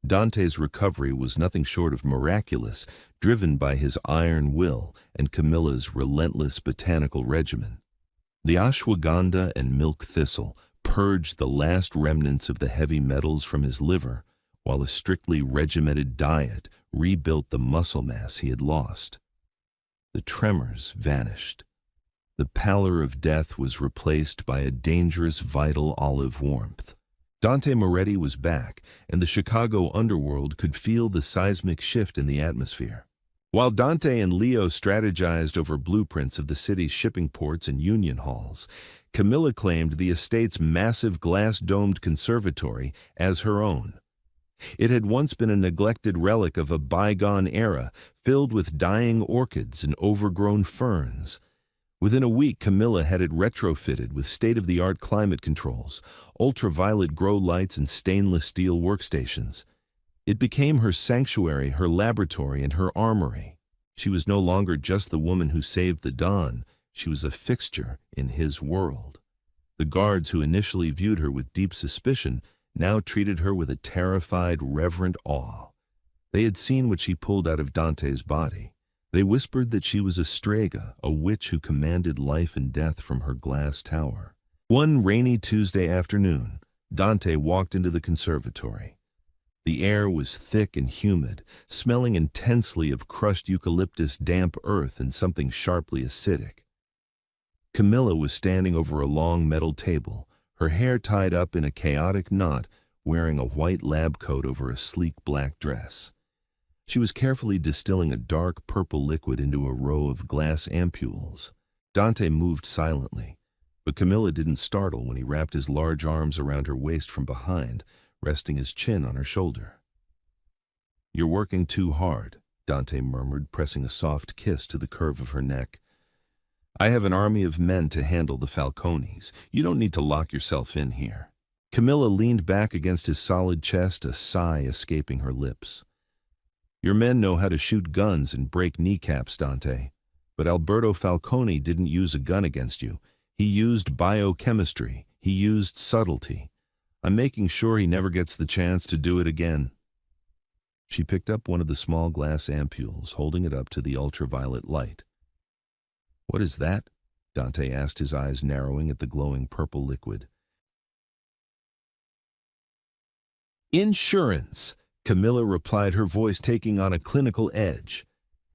Dante's recovery was nothing short of miraculous, driven by his iron will and Camilla's relentless botanical regimen. The ashwagandha and milk thistle purged the last remnants of the heavy metals from his liver, while a strictly regimented diet rebuilt the muscle mass he had lost. The tremors vanished. The pallor of death was replaced by a dangerous, vital olive warmth. Dante Moretti was back, and the Chicago underworld could feel the seismic shift in the atmosphere. While Dante and Leo strategized over blueprints of the city's shipping ports and union halls, Camilla claimed the estate's massive glass-domed conservatory as her own. It had once been a neglected relic of a bygone era, filled with dying orchids and overgrown ferns. Within a week, Camilla had it retrofitted with state-of-the-art climate controls, ultraviolet grow lights, and stainless steel workstations. It became her sanctuary, her laboratory, and her armory. She was no longer just the woman who saved the Don. She was a fixture in his world. The guards who initially viewed her with deep suspicion now treated her with a terrified, reverent awe. They had seen what she pulled out of Dante's body. They whispered that she was a Strega, a witch who commanded life and death from her glass tower. One rainy Tuesday afternoon, Dante walked into the conservatory. The air was thick and humid, smelling intensely of crushed eucalyptus, damp earth, and something sharply acidic. Camilla was standing over a long metal table, her hair tied up in a chaotic knot, wearing a white lab coat over a sleek black dress. She was carefully distilling a dark purple liquid into a row of glass ampoules. Dante moved silently, but Camilla didn't startle when he wrapped his large arms around her waist from behind, resting his chin on her shoulder. "You're working too hard," Dante murmured, pressing a soft kiss to the curve of her neck. "I have an army of men to handle the Falcones. You don't need to lock yourself in here." Camilla leaned back against his solid chest, a sigh escaping her lips. "Your men know how to shoot guns and break kneecaps, Dante. But Alberto Falcone didn't use a gun against you. He used biochemistry. He used subtlety. I'm making sure he never gets the chance to do it again." She picked up one of the small glass ampoules, holding it up to the ultraviolet light. "What is that?" Dante asked, his eyes narrowing at the glowing purple liquid. "Insurance," Camilla replied, her voice taking on a clinical edge.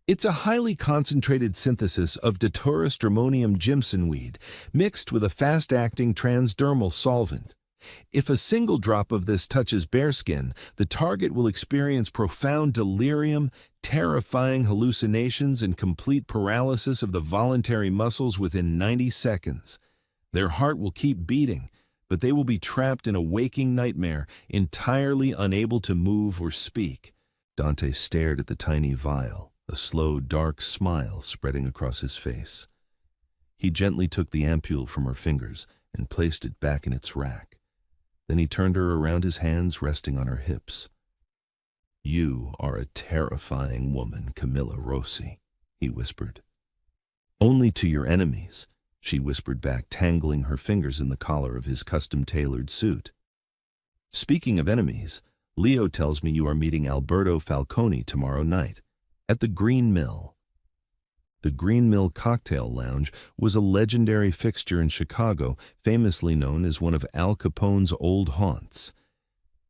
"It's a highly concentrated synthesis of Datura stramonium jimsonweed mixed with a fast-acting transdermal solvent. If a single drop of this touches bare skin, the target will experience profound delirium, terrifying hallucinations, and complete paralysis of the voluntary muscles within 90 seconds. Their heart will keep beating, but they will be trapped in a waking nightmare, entirely unable to move or speak. Dante stared at the tiny vial, a slow, dark smile spreading across his face. He gently took the ampule from her fingers and placed it back in its rack. Then he turned her around, his hands resting on her hips. "You are a terrifying woman, Camilla Rossi," he whispered. "Only to your enemies," she whispered back, tangling her fingers in the collar of his custom-tailored suit. "Speaking of enemies, Leo tells me you are meeting Alberto Falcone tomorrow night at the Green Mill." The Green Mill Cocktail Lounge was a legendary fixture in Chicago, famously known as one of Al Capone's old haunts.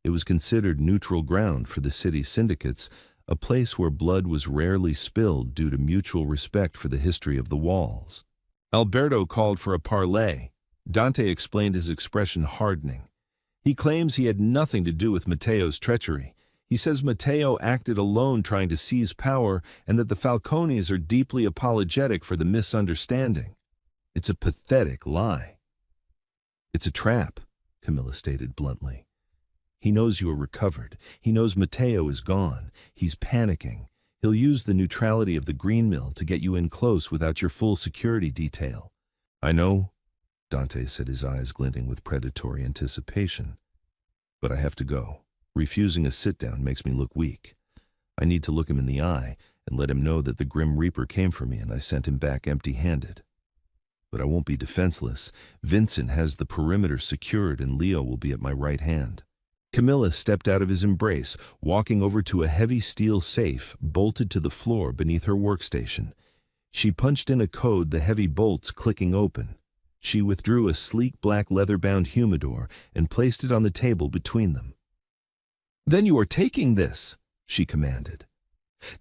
It was considered neutral ground for the city's syndicates, a place where blood was rarely spilled due to mutual respect for the history of the walls. Alberto called for a parlay. Dante explained, his expression hardening. He claims he had nothing to do with Matteo's treachery. He says Matteo acted alone trying to seize power and that the Falcones are deeply apologetic for the misunderstanding. It's a pathetic lie. "It's a trap," Camilla stated bluntly. "He knows you are recovered. He knows Matteo is gone. He's panicking. He'll use the neutrality of the Green Mill to get you in close without your full security detail." "I know," Dante said, his eyes glinting with predatory anticipation. "But I have to go. Refusing a sit-down makes me look weak. I need to look him in the eye and let him know that the Grim Reaper came for me and I sent him back empty-handed. But I won't be defenseless. Vincent has the perimeter secured and Leo will be at my right hand." Camilla stepped out of his embrace, walking over to a heavy steel safe bolted to the floor beneath her workstation. She punched in a code, the heavy bolts clicking open. She withdrew a sleek black leather-bound humidor and placed it on the table between them. "Then you are taking this," she commanded.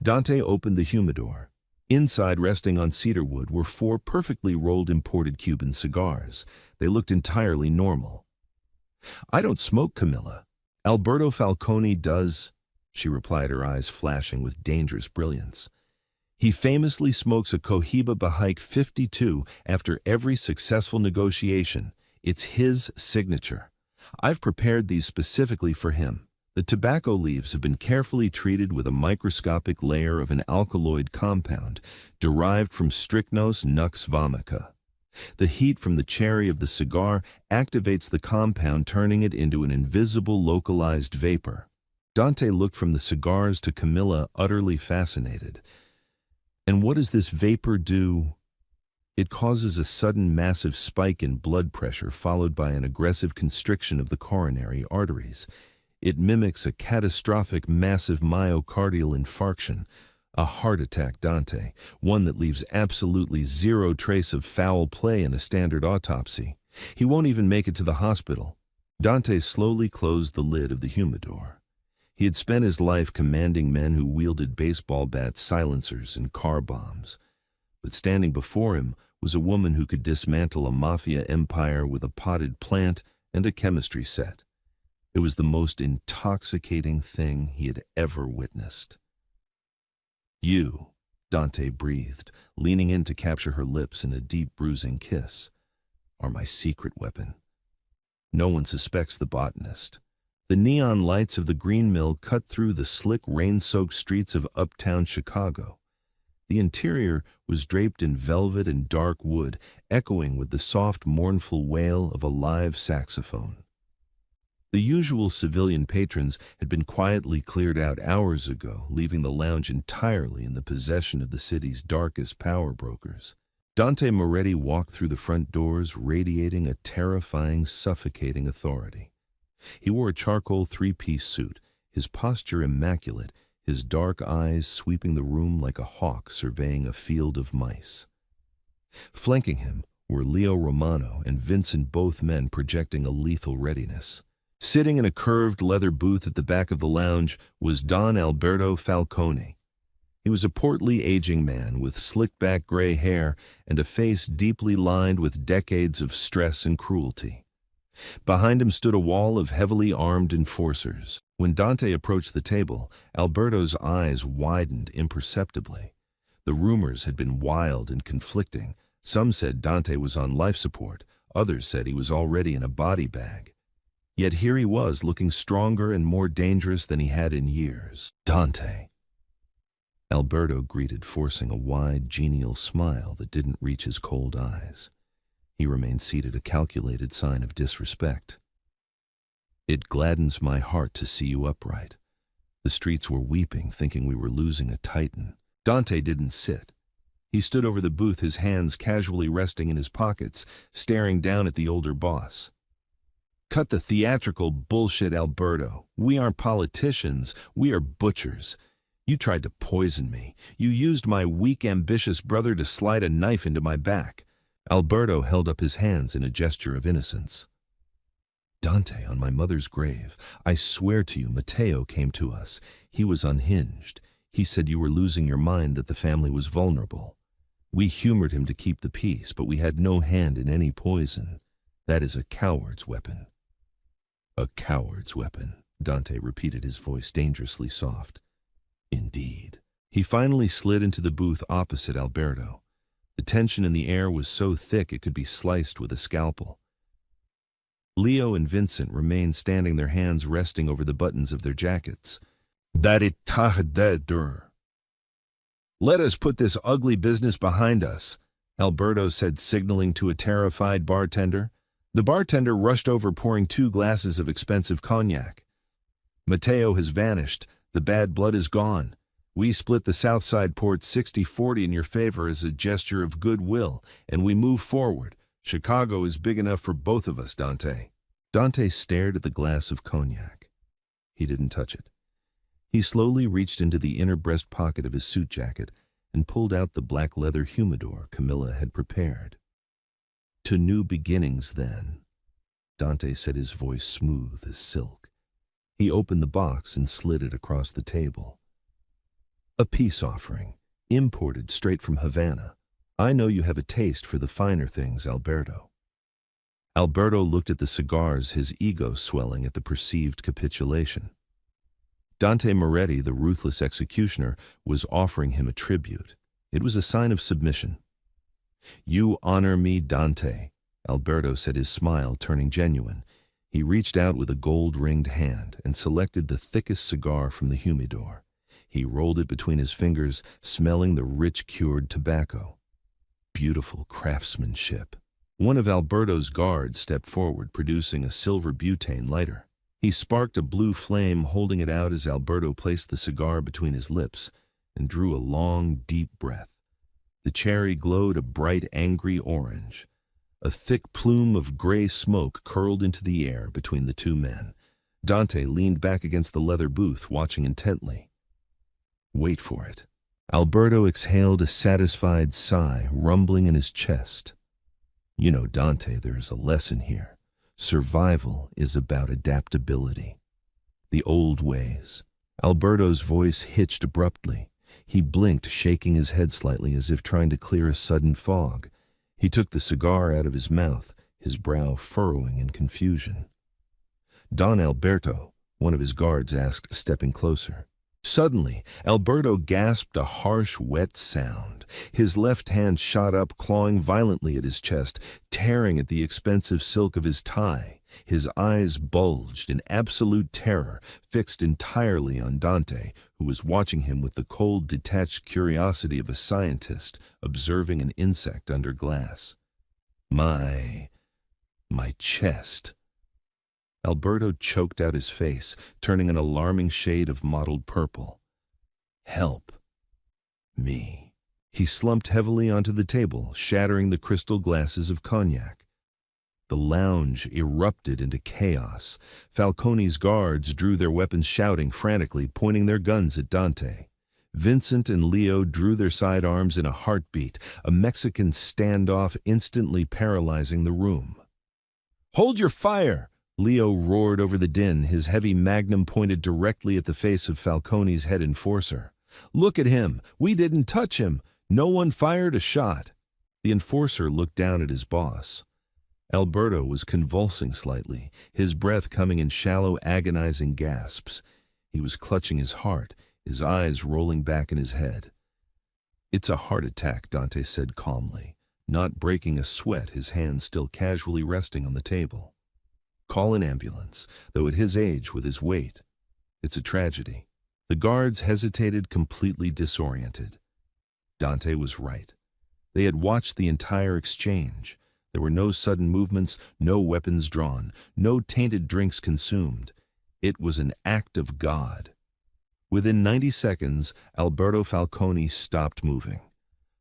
Dante opened the humidor. Inside, resting on cedar wood, were 4 perfectly rolled imported Cuban cigars. They looked entirely normal. "I don't smoke, Camilla. Alberto Falcone does," she replied, her eyes flashing with dangerous brilliance. "He famously smokes a Cohiba Bahaik 52 after every successful negotiation. It's his signature. I've prepared these specifically for him. The tobacco leaves have been carefully treated with a microscopic layer of an alkaloid compound derived from Strychnos nux vomica. The heat from the cherry of the cigar activates the compound, turning it into an invisible localized vapor." Dante looked from the cigars to Camilla, utterly fascinated. "And what does this vapor do?" "It causes a sudden massive spike in blood pressure followed by an aggressive constriction of the coronary arteries. It mimics a catastrophic massive myocardial infarction, a heart attack, Dante, one that leaves absolutely zero trace of foul play in a standard autopsy. He won't even make it to the hospital." Dante slowly closed the lid of the humidor. He had spent his life commanding men who wielded baseball bats, silencers, and car bombs. But standing before him was a woman who could dismantle a mafia empire with a potted plant and a chemistry set. It was the most intoxicating thing he had ever witnessed. "You," Dante breathed, leaning in to capture her lips in a deep, bruising kiss, "are my secret weapon. No one suspects the botanist." The neon lights of the Green Mill cut through the slick, rain-soaked streets of uptown Chicago. The interior was draped in velvet and dark wood, echoing with the soft, mournful wail of a live saxophone. The usual civilian patrons had been quietly cleared out hours ago, leaving the lounge entirely in the possession of the city's darkest power brokers. Dante Moretti walked through the front doors, radiating a terrifying, suffocating authority. He wore a charcoal 3-piece suit, his posture immaculate, his dark eyes sweeping the room like a hawk surveying a field of mice. Flanking him were Leo Romano and Vincent, both men projecting a lethal readiness. Sitting in a curved leather booth at the back of the lounge was Don Alberto Falcone. He was a portly, aging man with slick-back gray hair and a face deeply lined with decades of stress and cruelty. Behind him stood a wall of heavily armed enforcers. When Dante approached the table, Alberto's eyes widened imperceptibly. The rumors had been wild and conflicting. Some said Dante was on life support. Others said he was already in a body bag. Yet here he was, looking stronger and more dangerous than he had in years. Dante. Alberto greeted, forcing a wide, genial smile that didn't reach his cold eyes. He remained seated, a calculated sign of disrespect. It gladdens my heart to see you upright. The streets were weeping, thinking we were losing a titan. Dante didn't sit. He stood over the booth, his hands casually resting in his pockets, staring down at the older boss. Cut the theatrical bullshit, Alberto. We aren't politicians, we are butchers. You tried to poison me. You used my weak, ambitious brother to slide a knife into my back. Alberto held up his hands in a gesture of innocence. Dante, on my mother's grave, I swear to you, Matteo came to us. He was unhinged. He said you were losing your mind, that the family was vulnerable. We humored him to keep the peace, but we had no hand in any poison. That is a coward's weapon. A coward's weapon, Dante repeated, his voice dangerously soft. Indeed. He finally slid into the booth opposite Alberto. The tension in the air was so thick it could be sliced with a scalpel. Leo and Vincent remained standing, their hands resting over the buttons of their jackets. Let us put this ugly business behind us, Alberto said, signaling to a terrified bartender. The bartender rushed over, pouring 2 glasses of expensive cognac. Matteo has vanished. The bad blood is gone. We split the Southside port 60-40 in your favor as a gesture of goodwill, and we move forward. Chicago is big enough for both of us, Dante. Dante stared at the glass of cognac. He didn't touch it. He slowly reached into the inner breast pocket of his suit jacket and pulled out the black leather humidor Camilla had prepared. To new beginnings, then, Dante said, his voice smooth as silk. He opened the box and slid it across the table. A peace offering, imported straight from Havana. I know you have a taste for the finer things, Alberto. Alberto looked at the cigars, his ego swelling at the perceived capitulation. Dante Moretti, the ruthless executioner, was offering him a tribute. It was a sign of submission. You honor me, Dante, Alberto said, his smile turning genuine. He reached out with a gold-ringed hand and selected the thickest cigar from the humidor. He rolled it between his fingers, smelling the rich cured tobacco. Beautiful craftsmanship. One of Alberto's guards stepped forward, producing a silver butane lighter. He sparked a blue flame, holding it out as Alberto placed the cigar between his lips and drew a long, deep breath. The cherry glowed a bright, angry orange. A thick plume of gray smoke curled into the air between the two men. Dante leaned back against the leather booth, watching intently. Wait for it. Alberto exhaled a satisfied sigh, rumbling in his chest. You know, Dante, there is a lesson here. Survival is about adaptability. The old ways. Alberto's voice hitched abruptly. He blinked, shaking his head slightly as if trying to clear a sudden fog. He took the cigar out of his mouth, his brow furrowing in confusion. Don Alberto, one of his guards asked, stepping closer. Suddenly, Alberto gasped a harsh, wet sound. His left hand shot up, clawing violently at his chest, tearing at the expensive silk of his tie. His eyes bulged in absolute terror, fixed entirely on Dante, who was watching him with the cold, detached curiosity of a scientist observing an insect under glass. My chest. Alberto choked out his face, turning an alarming shade of mottled purple. Help me. He slumped heavily onto the table, shattering the crystal glasses of cognac. The lounge erupted into chaos. Falcone's guards drew their weapons, shouting frantically, pointing their guns at Dante. Vincent and Leo drew their sidearms in a heartbeat, a Mexican standoff instantly paralyzing the room. Hold your fire! Leo roared over the din, his heavy magnum pointed directly at the face of Falcone's head enforcer. Look at him! We didn't touch him! No one fired a shot! The enforcer looked down at his boss. Alberto was convulsing slightly, his breath coming in shallow, agonizing gasps. He was clutching his heart, his eyes rolling back in his head. It's a heart attack, Dante said calmly, not breaking a sweat, his hands still casually resting on the table. Call an ambulance, though at his age, with his weight. It's a tragedy. The guards hesitated, completely disoriented. Dante was right. They had watched the entire exchange. There were no sudden movements, no weapons drawn, no tainted drinks consumed. It was an act of God. Within 90 seconds, Alberto Falcone stopped moving.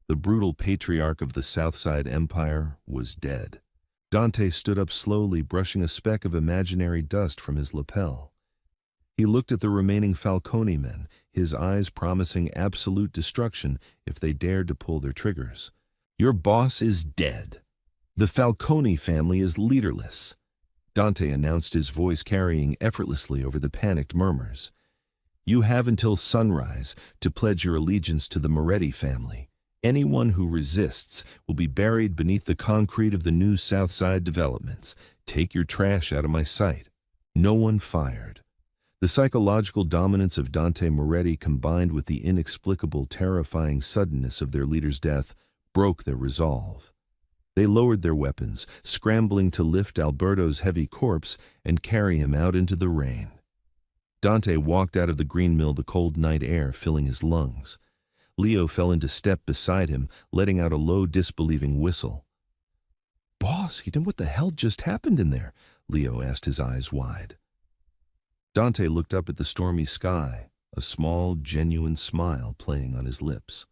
The brutal patriarch of the Southside Empire was dead. Dante stood up slowly, brushing a speck of imaginary dust from his lapel. He looked at the remaining Falcone men, his eyes promising absolute destruction if they dared to pull their triggers. Your boss is dead. The Falcone family is leaderless. Dante announced, his voice carrying effortlessly over the panicked murmurs. You have until sunrise to pledge your allegiance to the Moretti family. Anyone who resists will be buried beneath the concrete of the new Southside developments. Take your trash out of my sight. No one fired. The psychological dominance of Dante Moretti, combined with the inexplicable, terrifying suddenness of their leader's death, broke their resolve. They lowered their weapons, scrambling to lift Alberto's heavy corpse and carry him out into the rain. Dante walked out of the green mill, the cold night air filling his lungs. Leo fell into step beside him, letting out a low, disbelieving whistle. Boss, Eden, what the hell just happened in there? Leo asked, his eyes wide. Dante looked up at the stormy sky, a small, genuine smile playing on his lips.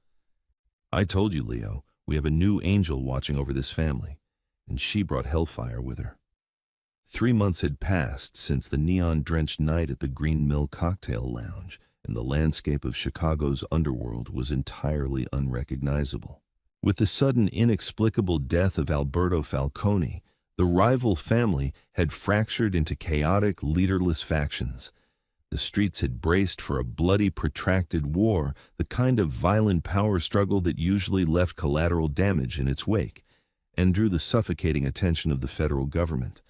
I told you, Leo, we have a new angel watching over this family, and she brought hellfire with her. 3 months had passed since the neon-drenched night at the Green Mill Cocktail Lounge, and the landscape of Chicago's underworld was entirely unrecognizable. With the sudden, inexplicable death of Alberto Falcone, the rival family had fractured into chaotic, leaderless factions. The streets had braced for a bloody, protracted war, the kind of violent power struggle that usually left collateral damage in its wake, and drew the suffocating attention of the federal government.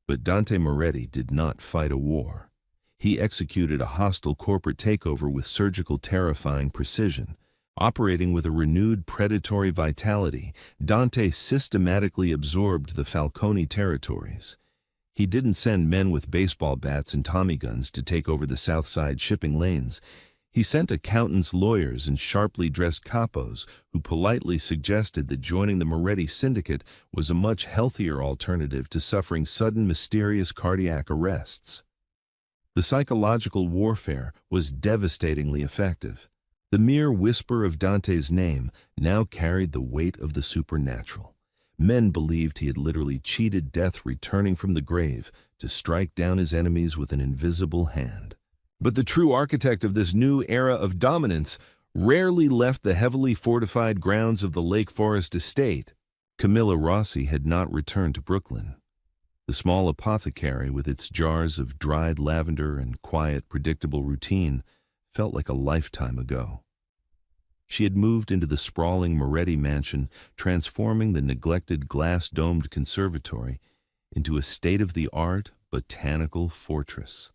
But Dante Moretti did not fight a war. He executed a hostile corporate takeover with surgical, terrifying precision. Operating with a renewed predatory vitality, Dante systematically absorbed the Falcone territories. He didn't send men with baseball bats and Tommy guns to take over the Southside shipping lanes. He sent accountants, lawyers, and sharply dressed capos who politely suggested that joining the Moretti syndicate was a much healthier alternative to suffering sudden, mysterious cardiac arrests. The psychological warfare was devastatingly effective. The mere whisper of Dante's name now carried the weight of the supernatural. Men believed he had literally cheated death, returning from the grave to strike down his enemies with an invisible hand. But the true architect of this new era of dominance rarely left the heavily fortified grounds of the Lake Forest estate. Camilla Rossi had not returned to Brooklyn. The small apothecary, with its jars of dried lavender and quiet, predictable routine, felt like a lifetime ago. She had moved into the sprawling Moretti mansion, transforming the neglected glass-domed conservatory into a state-of-the-art botanical fortress.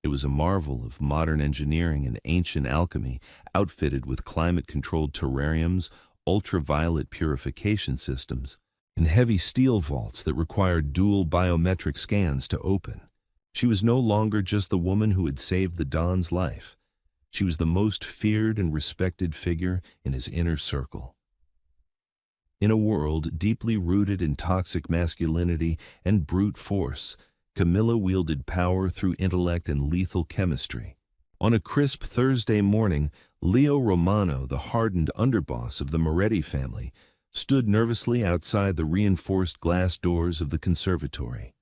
It was a marvel of modern engineering and ancient alchemy, outfitted with climate-controlled terrariums, ultraviolet purification systems, and heavy steel vaults that required dual biometric scans to open. She was no longer just the woman who had saved the Don's life. She was the most feared and respected figure in his inner circle. In a world deeply rooted in toxic masculinity and brute force, Camilla wielded power through intellect and lethal chemistry. On a crisp Thursday morning, Leo Romano, the hardened underboss of the Moretti family, stood nervously outside the reinforced glass doors of the conservatory.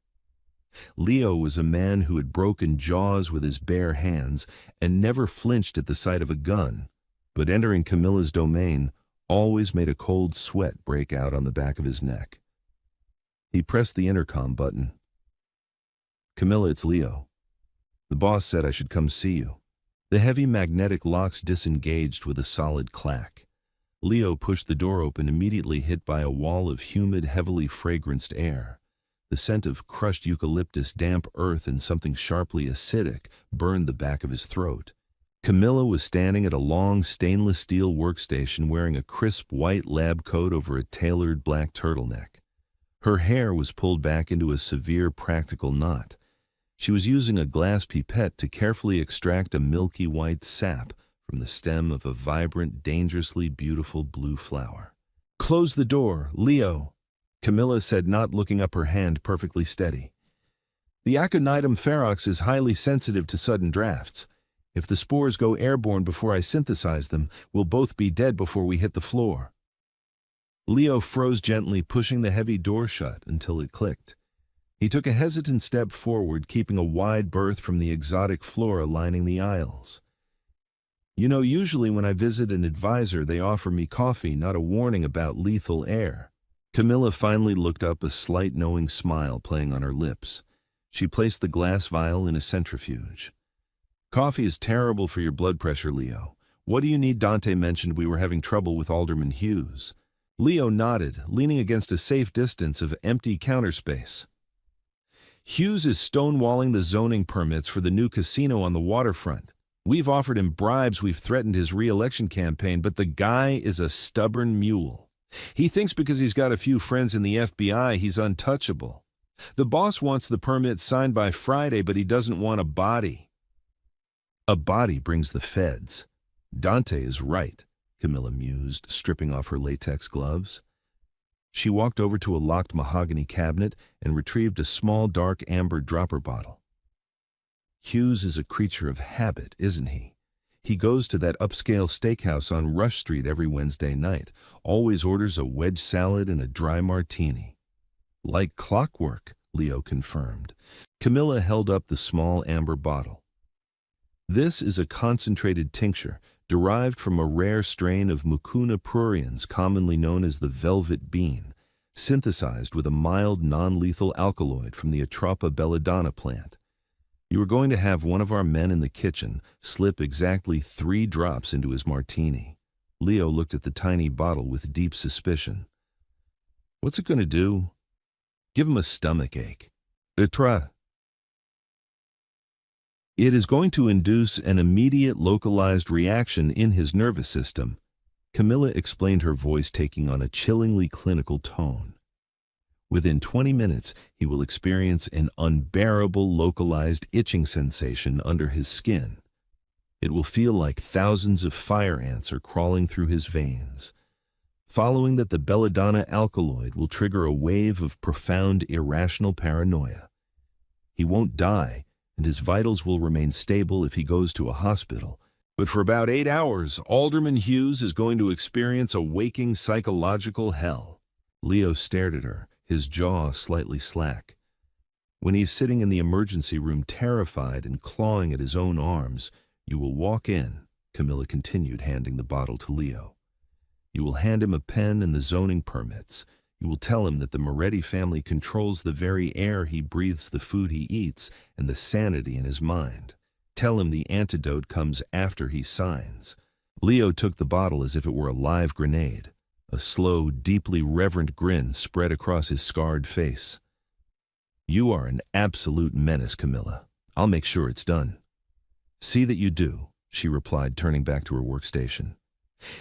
Leo was a man who had broken jaws with his bare hands and never flinched at the sight of a gun, but entering Camilla's domain always made a cold sweat break out on the back of his neck. He pressed the intercom button. Camilla, it's Leo. The boss said I should come see you. The heavy magnetic locks disengaged with a solid clack. Leo pushed the door open, immediately hit by a wall of humid, heavily fragranced air. The scent of crushed eucalyptus, damp earth, and something sharply acidic burned the back of his throat. Camilla was standing at a long stainless steel workstation wearing a crisp white lab coat over a tailored black turtleneck. Her hair was pulled back into a severe practical knot. She was using a glass pipette to carefully extract a milky white sap from the stem of a vibrant, dangerously beautiful blue flower. "Close the door, Leo," Camilla said, not looking up, her hand perfectly steady. "The Aconitum ferox is highly sensitive to sudden drafts. If the spores go airborne before I synthesize them, we'll both be dead before we hit the floor." Leo froze gently, pushing the heavy door shut until it clicked. He took a hesitant step forward, keeping a wide berth from the exotic flora lining the aisles. "You know, usually when I visit an advisor, they offer me coffee, not a warning about lethal air." Camilla finally looked up, a slight knowing smile playing on her lips. She placed the glass vial in a centrifuge. "Coffee is terrible for your blood pressure, Leo. What do you need?" Dante mentioned we were having trouble with Alderman Hughes. Leo nodded, leaning against a safe distance of empty counter space. "Hughes is stonewalling the zoning permits for the new casino on the waterfront. We've offered him bribes, we've threatened his re-election campaign, but the guy is a stubborn mule. He thinks because he's got a few friends in the FBI, he's untouchable. The boss wants the permit signed by Friday, but he doesn't want a body." "A body brings the feds. Dante is right," Camilla mused, stripping off her latex gloves. She walked over to a locked mahogany cabinet and retrieved a small dark amber dropper bottle. "Hughes is a creature of habit, isn't he? He goes to that upscale steakhouse on Rush Street every Wednesday night, always orders a wedge salad and a dry martini." "Like clockwork," Leo confirmed. Camilla held up the small amber bottle. "This is a concentrated tincture derived from a rare strain of Mucuna pruriens, commonly known as the velvet bean, synthesized with a mild non-lethal alkaloid from the Atropa belladonna plant. You are going to have one of our men in the kitchen slip exactly 3 drops into his martini." Leo looked at the tiny bottle with deep suspicion. "What's it going to do?" "Give him a stomach ache." "It is going to induce an immediate localized reaction in his nervous system," Camilla explained, her voice taking on a chillingly clinical tone. "Within 20 minutes, he will experience an unbearable localized itching sensation under his skin. It will feel like thousands of fire ants are crawling through his veins. Following that, the belladonna alkaloid will trigger a wave of profound irrational paranoia. He won't die, and his vitals will remain stable if he goes to a hospital. But for about 8 hours, Alderman Hughes is going to experience a waking psychological hell." Leo stared at her, his jaw slightly slack. "When he's sitting in the emergency room, terrified and clawing at his own arms, you will walk in," Camilla continued, handing the bottle to Leo. "You will hand him a pen and the zoning permits. You will tell him that the Moretti family controls the very air he breathes, the food he eats, and the sanity in his mind. Tell him the antidote comes after he signs." Leo took the bottle as if it were a live grenade. A slow, deeply reverent grin spread across his scarred face. "You are an absolute menace, Camilla. I'll make sure it's done." "See that you do," she replied, turning back to her workstation.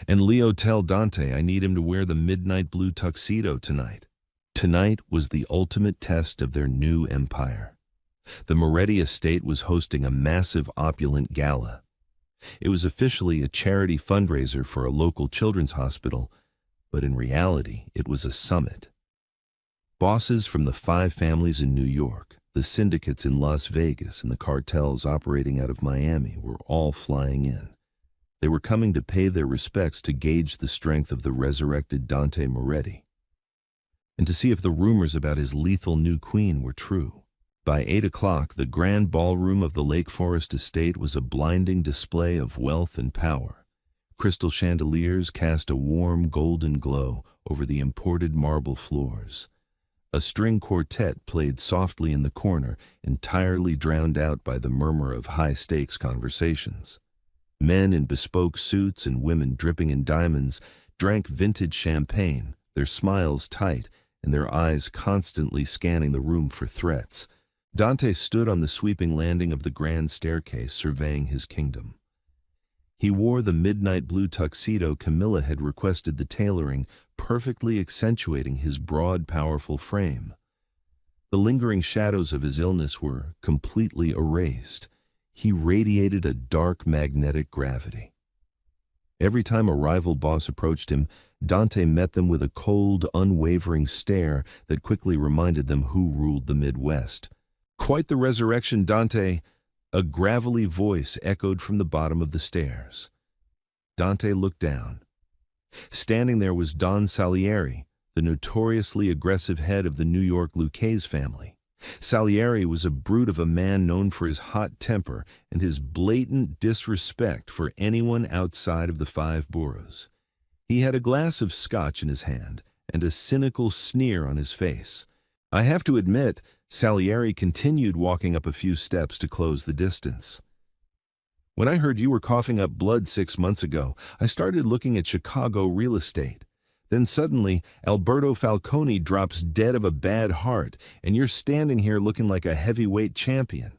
"And Leo, tell Dante I need him to wear the midnight blue tuxedo tonight." Tonight was the ultimate test of their new empire. The Moretti estate was hosting a massive, opulent gala. It was officially a charity fundraiser for a local children's hospital, but in reality, it was a summit. Bosses from the 5 families in New York, the syndicates in Las Vegas, and the cartels operating out of Miami were all flying in. They were coming to pay their respects to gauge the strength of the resurrected Dante Moretti, and to see if the rumors about his lethal new queen were true. By 8 o'clock, the grand ballroom of the Lake Forest estate was a blinding display of wealth and power. Crystal chandeliers cast a warm golden glow over the imported marble floors. A string quartet played softly in the corner, entirely drowned out by the murmur of high-stakes conversations. Men in bespoke suits and women dripping in diamonds drank vintage champagne, their smiles tight and their eyes constantly scanning the room for threats. Dante stood on the sweeping landing of the grand staircase, surveying his kingdom. He wore the midnight blue tuxedo Camilla had requested the tailoring, perfectly accentuating his broad, powerful frame. The lingering shadows of his illness were completely erased. He radiated a dark magnetic gravity. Every time a rival boss approached him, Dante met them with a cold, unwavering stare that quickly reminded them who ruled the Midwest. "Quite the resurrection, Dante," a gravelly voice echoed from the bottom of the stairs. Dante looked down. Standing there was Don Salieri, the notoriously aggressive head of the New York Lucchese family. Salieri was a brute of a man known for his hot temper and his blatant disrespect for anyone outside of the five boroughs. He had a glass of scotch in his hand and a cynical sneer on his face. "I have to admit," Salieri continued, walking up a few steps to close the distance, "when I heard you were coughing up blood 6 months ago, I started looking at Chicago real estate. Then suddenly, Alberto Falcone drops dead of a bad heart, and you're standing here looking like a heavyweight champion.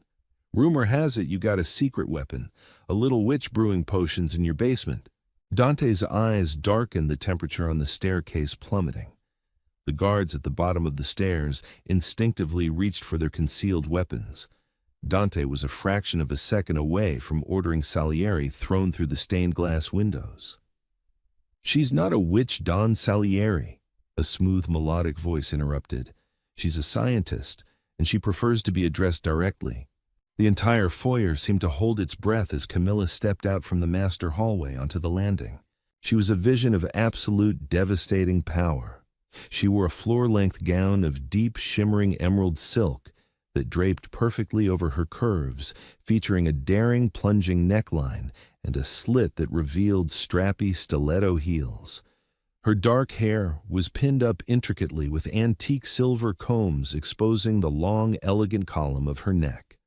Rumor has it you got a secret weapon, a little witch brewing potions in your basement." Dante's eyes darkened, the temperature on the staircase plummeting. The guards at the bottom of the stairs instinctively reached for their concealed weapons. Dante was a fraction of a second away from ordering Salieri thrown through the stained glass windows. "She's not a witch, Don Salieri," a smooth melodic voice interrupted. "She's a scientist, and she prefers to be addressed directly." The entire foyer seemed to hold its breath as Camilla stepped out from the master hallway onto the landing. She was a vision of absolute, devastating power. She wore a floor-length gown of deep, shimmering emerald silk that draped perfectly over her curves, featuring a daring, plunging neckline and a slit that revealed strappy stiletto heels. Her dark hair was pinned up intricately with antique silver combs exposing the long, elegant column of her neck.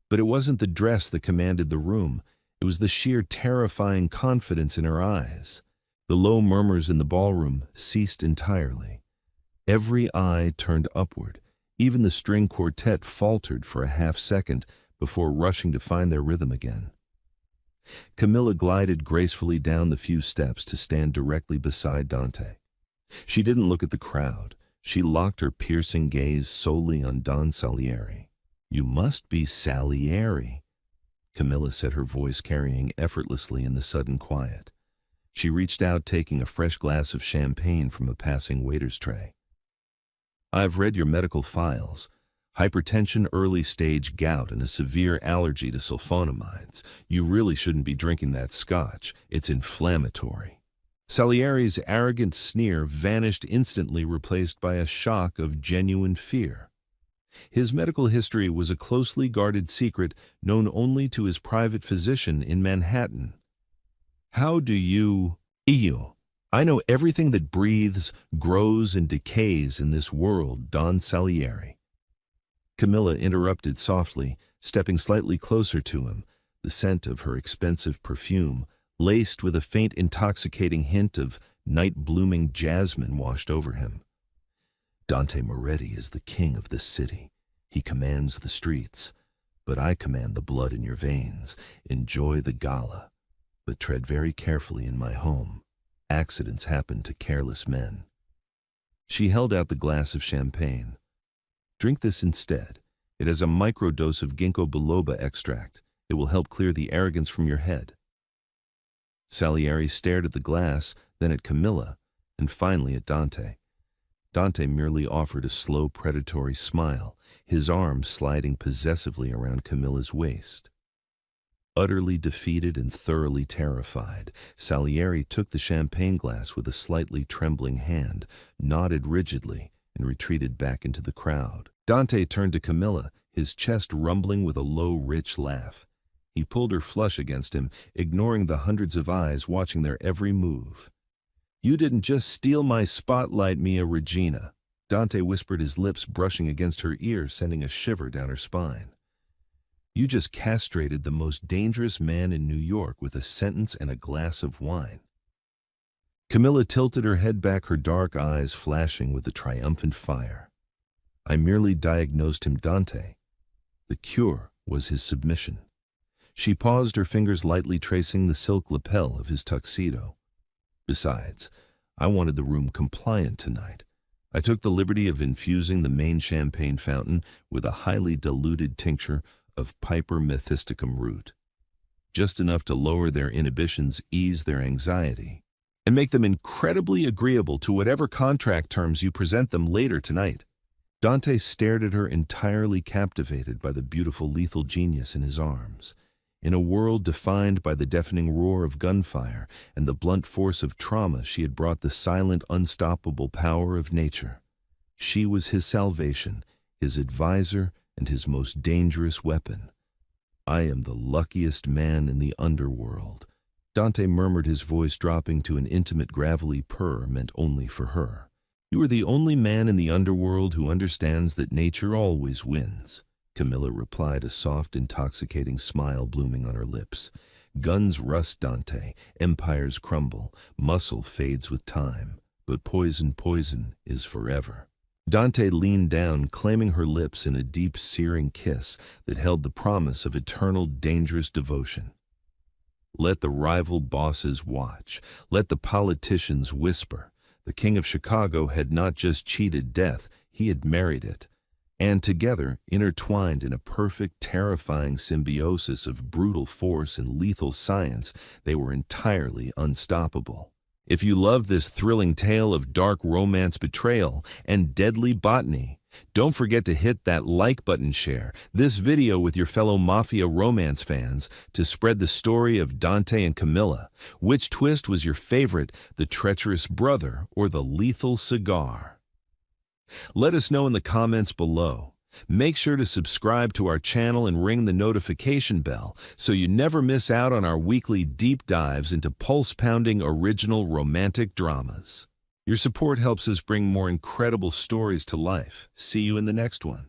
But it wasn't the dress that commanded the room. It was the sheer terrifying confidence in her eyes. The low murmurs in the ballroom ceased entirely. Every eye turned upward. Even the string quartet faltered for a half-second before rushing to find their rhythm again. Camilla glided gracefully down the few steps to stand directly beside Dante. She didn't look at the crowd. She locked her piercing gaze solely on Don Salieri. "You must be Salieri," Camilla said, her voice carrying effortlessly in the sudden quiet. She reached out, taking a fresh glass of champagne from a passing waiter's tray. "I've read your medical files. Hypertension, early-stage gout, and a severe allergy to sulfonamides. You really shouldn't be drinking that scotch. It's inflammatory." Salieri's arrogant sneer vanished instantly, replaced by a shock of genuine fear. His medical history was a closely guarded secret known only to his private physician in Manhattan. "How do you... I know everything that breathes, grows, and decays in this world, Don Salieri." Camilla interrupted softly, stepping slightly closer to him, the scent of her expensive perfume, laced with a faint intoxicating hint of night-blooming jasmine, washed over him. "Dante Moretti is the king of this city. He commands the streets, but I command the blood in your veins. Enjoy the gala, but tread very carefully in my home. Accidents happen to careless men." She held out the glass of champagne. "Drink this instead. It has a microdose of ginkgo biloba extract. It will help clear the arrogance from your head." Salieri stared at the glass, then at Camilla, and finally at Dante. Dante merely offered a slow, predatory smile, his arm sliding possessively around Camilla's waist. Utterly defeated and thoroughly terrified, Salieri took the champagne glass with a slightly trembling hand, nodded rigidly, and retreated back into the crowd. Dante turned to Camilla, his chest rumbling with a low, rich laugh. He pulled her flush against him, ignoring the hundreds of eyes watching their every move. "You didn't just steal my spotlight, Mia Regina," Dante whispered, his lips brushing against her ear, sending a shiver down her spine. "You just castrated the most dangerous man in New York with a sentence and a glass of wine." Camilla tilted her head back, her dark eyes flashing with a triumphant fire. "I merely diagnosed him, Dante. The cure was his submission." She paused, her fingers lightly tracing the silk lapel of his tuxedo. Besides, I wanted the room compliant tonight. I took the liberty of infusing the main champagne fountain with a highly diluted tincture of Piper methysticum root. Just enough to lower their inhibitions, ease their anxiety, and make them incredibly agreeable to whatever contract terms you present them later tonight. Dante stared at her, entirely captivated by the beautiful lethal genius in his arms. In a world defined by the deafening roar of gunfire and the blunt force of trauma, she had brought the silent, unstoppable power of nature. She was his salvation, his advisor, and his most dangerous weapon. "I am the luckiest man in the underworld," Dante murmured, his voice dropping to an intimate, gravelly purr meant only for her. "You are the only man in the underworld who understands that nature always wins," Camilla replied, a soft, intoxicating smile blooming on her lips. "Guns rust, Dante. Empires crumble. Muscle fades with time. But poison is forever." Dante leaned down, claiming her lips in a deep, searing kiss that held the promise of eternal, dangerous devotion. Let the rival bosses watch. Let the politicians whisper. The King of Chicago had not just cheated death, he had married it. And together, intertwined in a perfect, terrifying symbiosis of brutal force and lethal science, they were entirely unstoppable. If you love this thrilling tale of dark romance, betrayal, and deadly botany, don't forget to hit that like button, share this video with your fellow Mafia romance fans to spread the story of Dante and Camilla. Which twist was your favorite, the treacherous brother or the lethal cigar? Let us know in the comments below. Make sure to subscribe to our channel and ring the notification bell so you never miss out on our weekly deep dives into pulse-pounding original romantic dramas. Your support helps us bring more incredible stories to life. See you in the next one.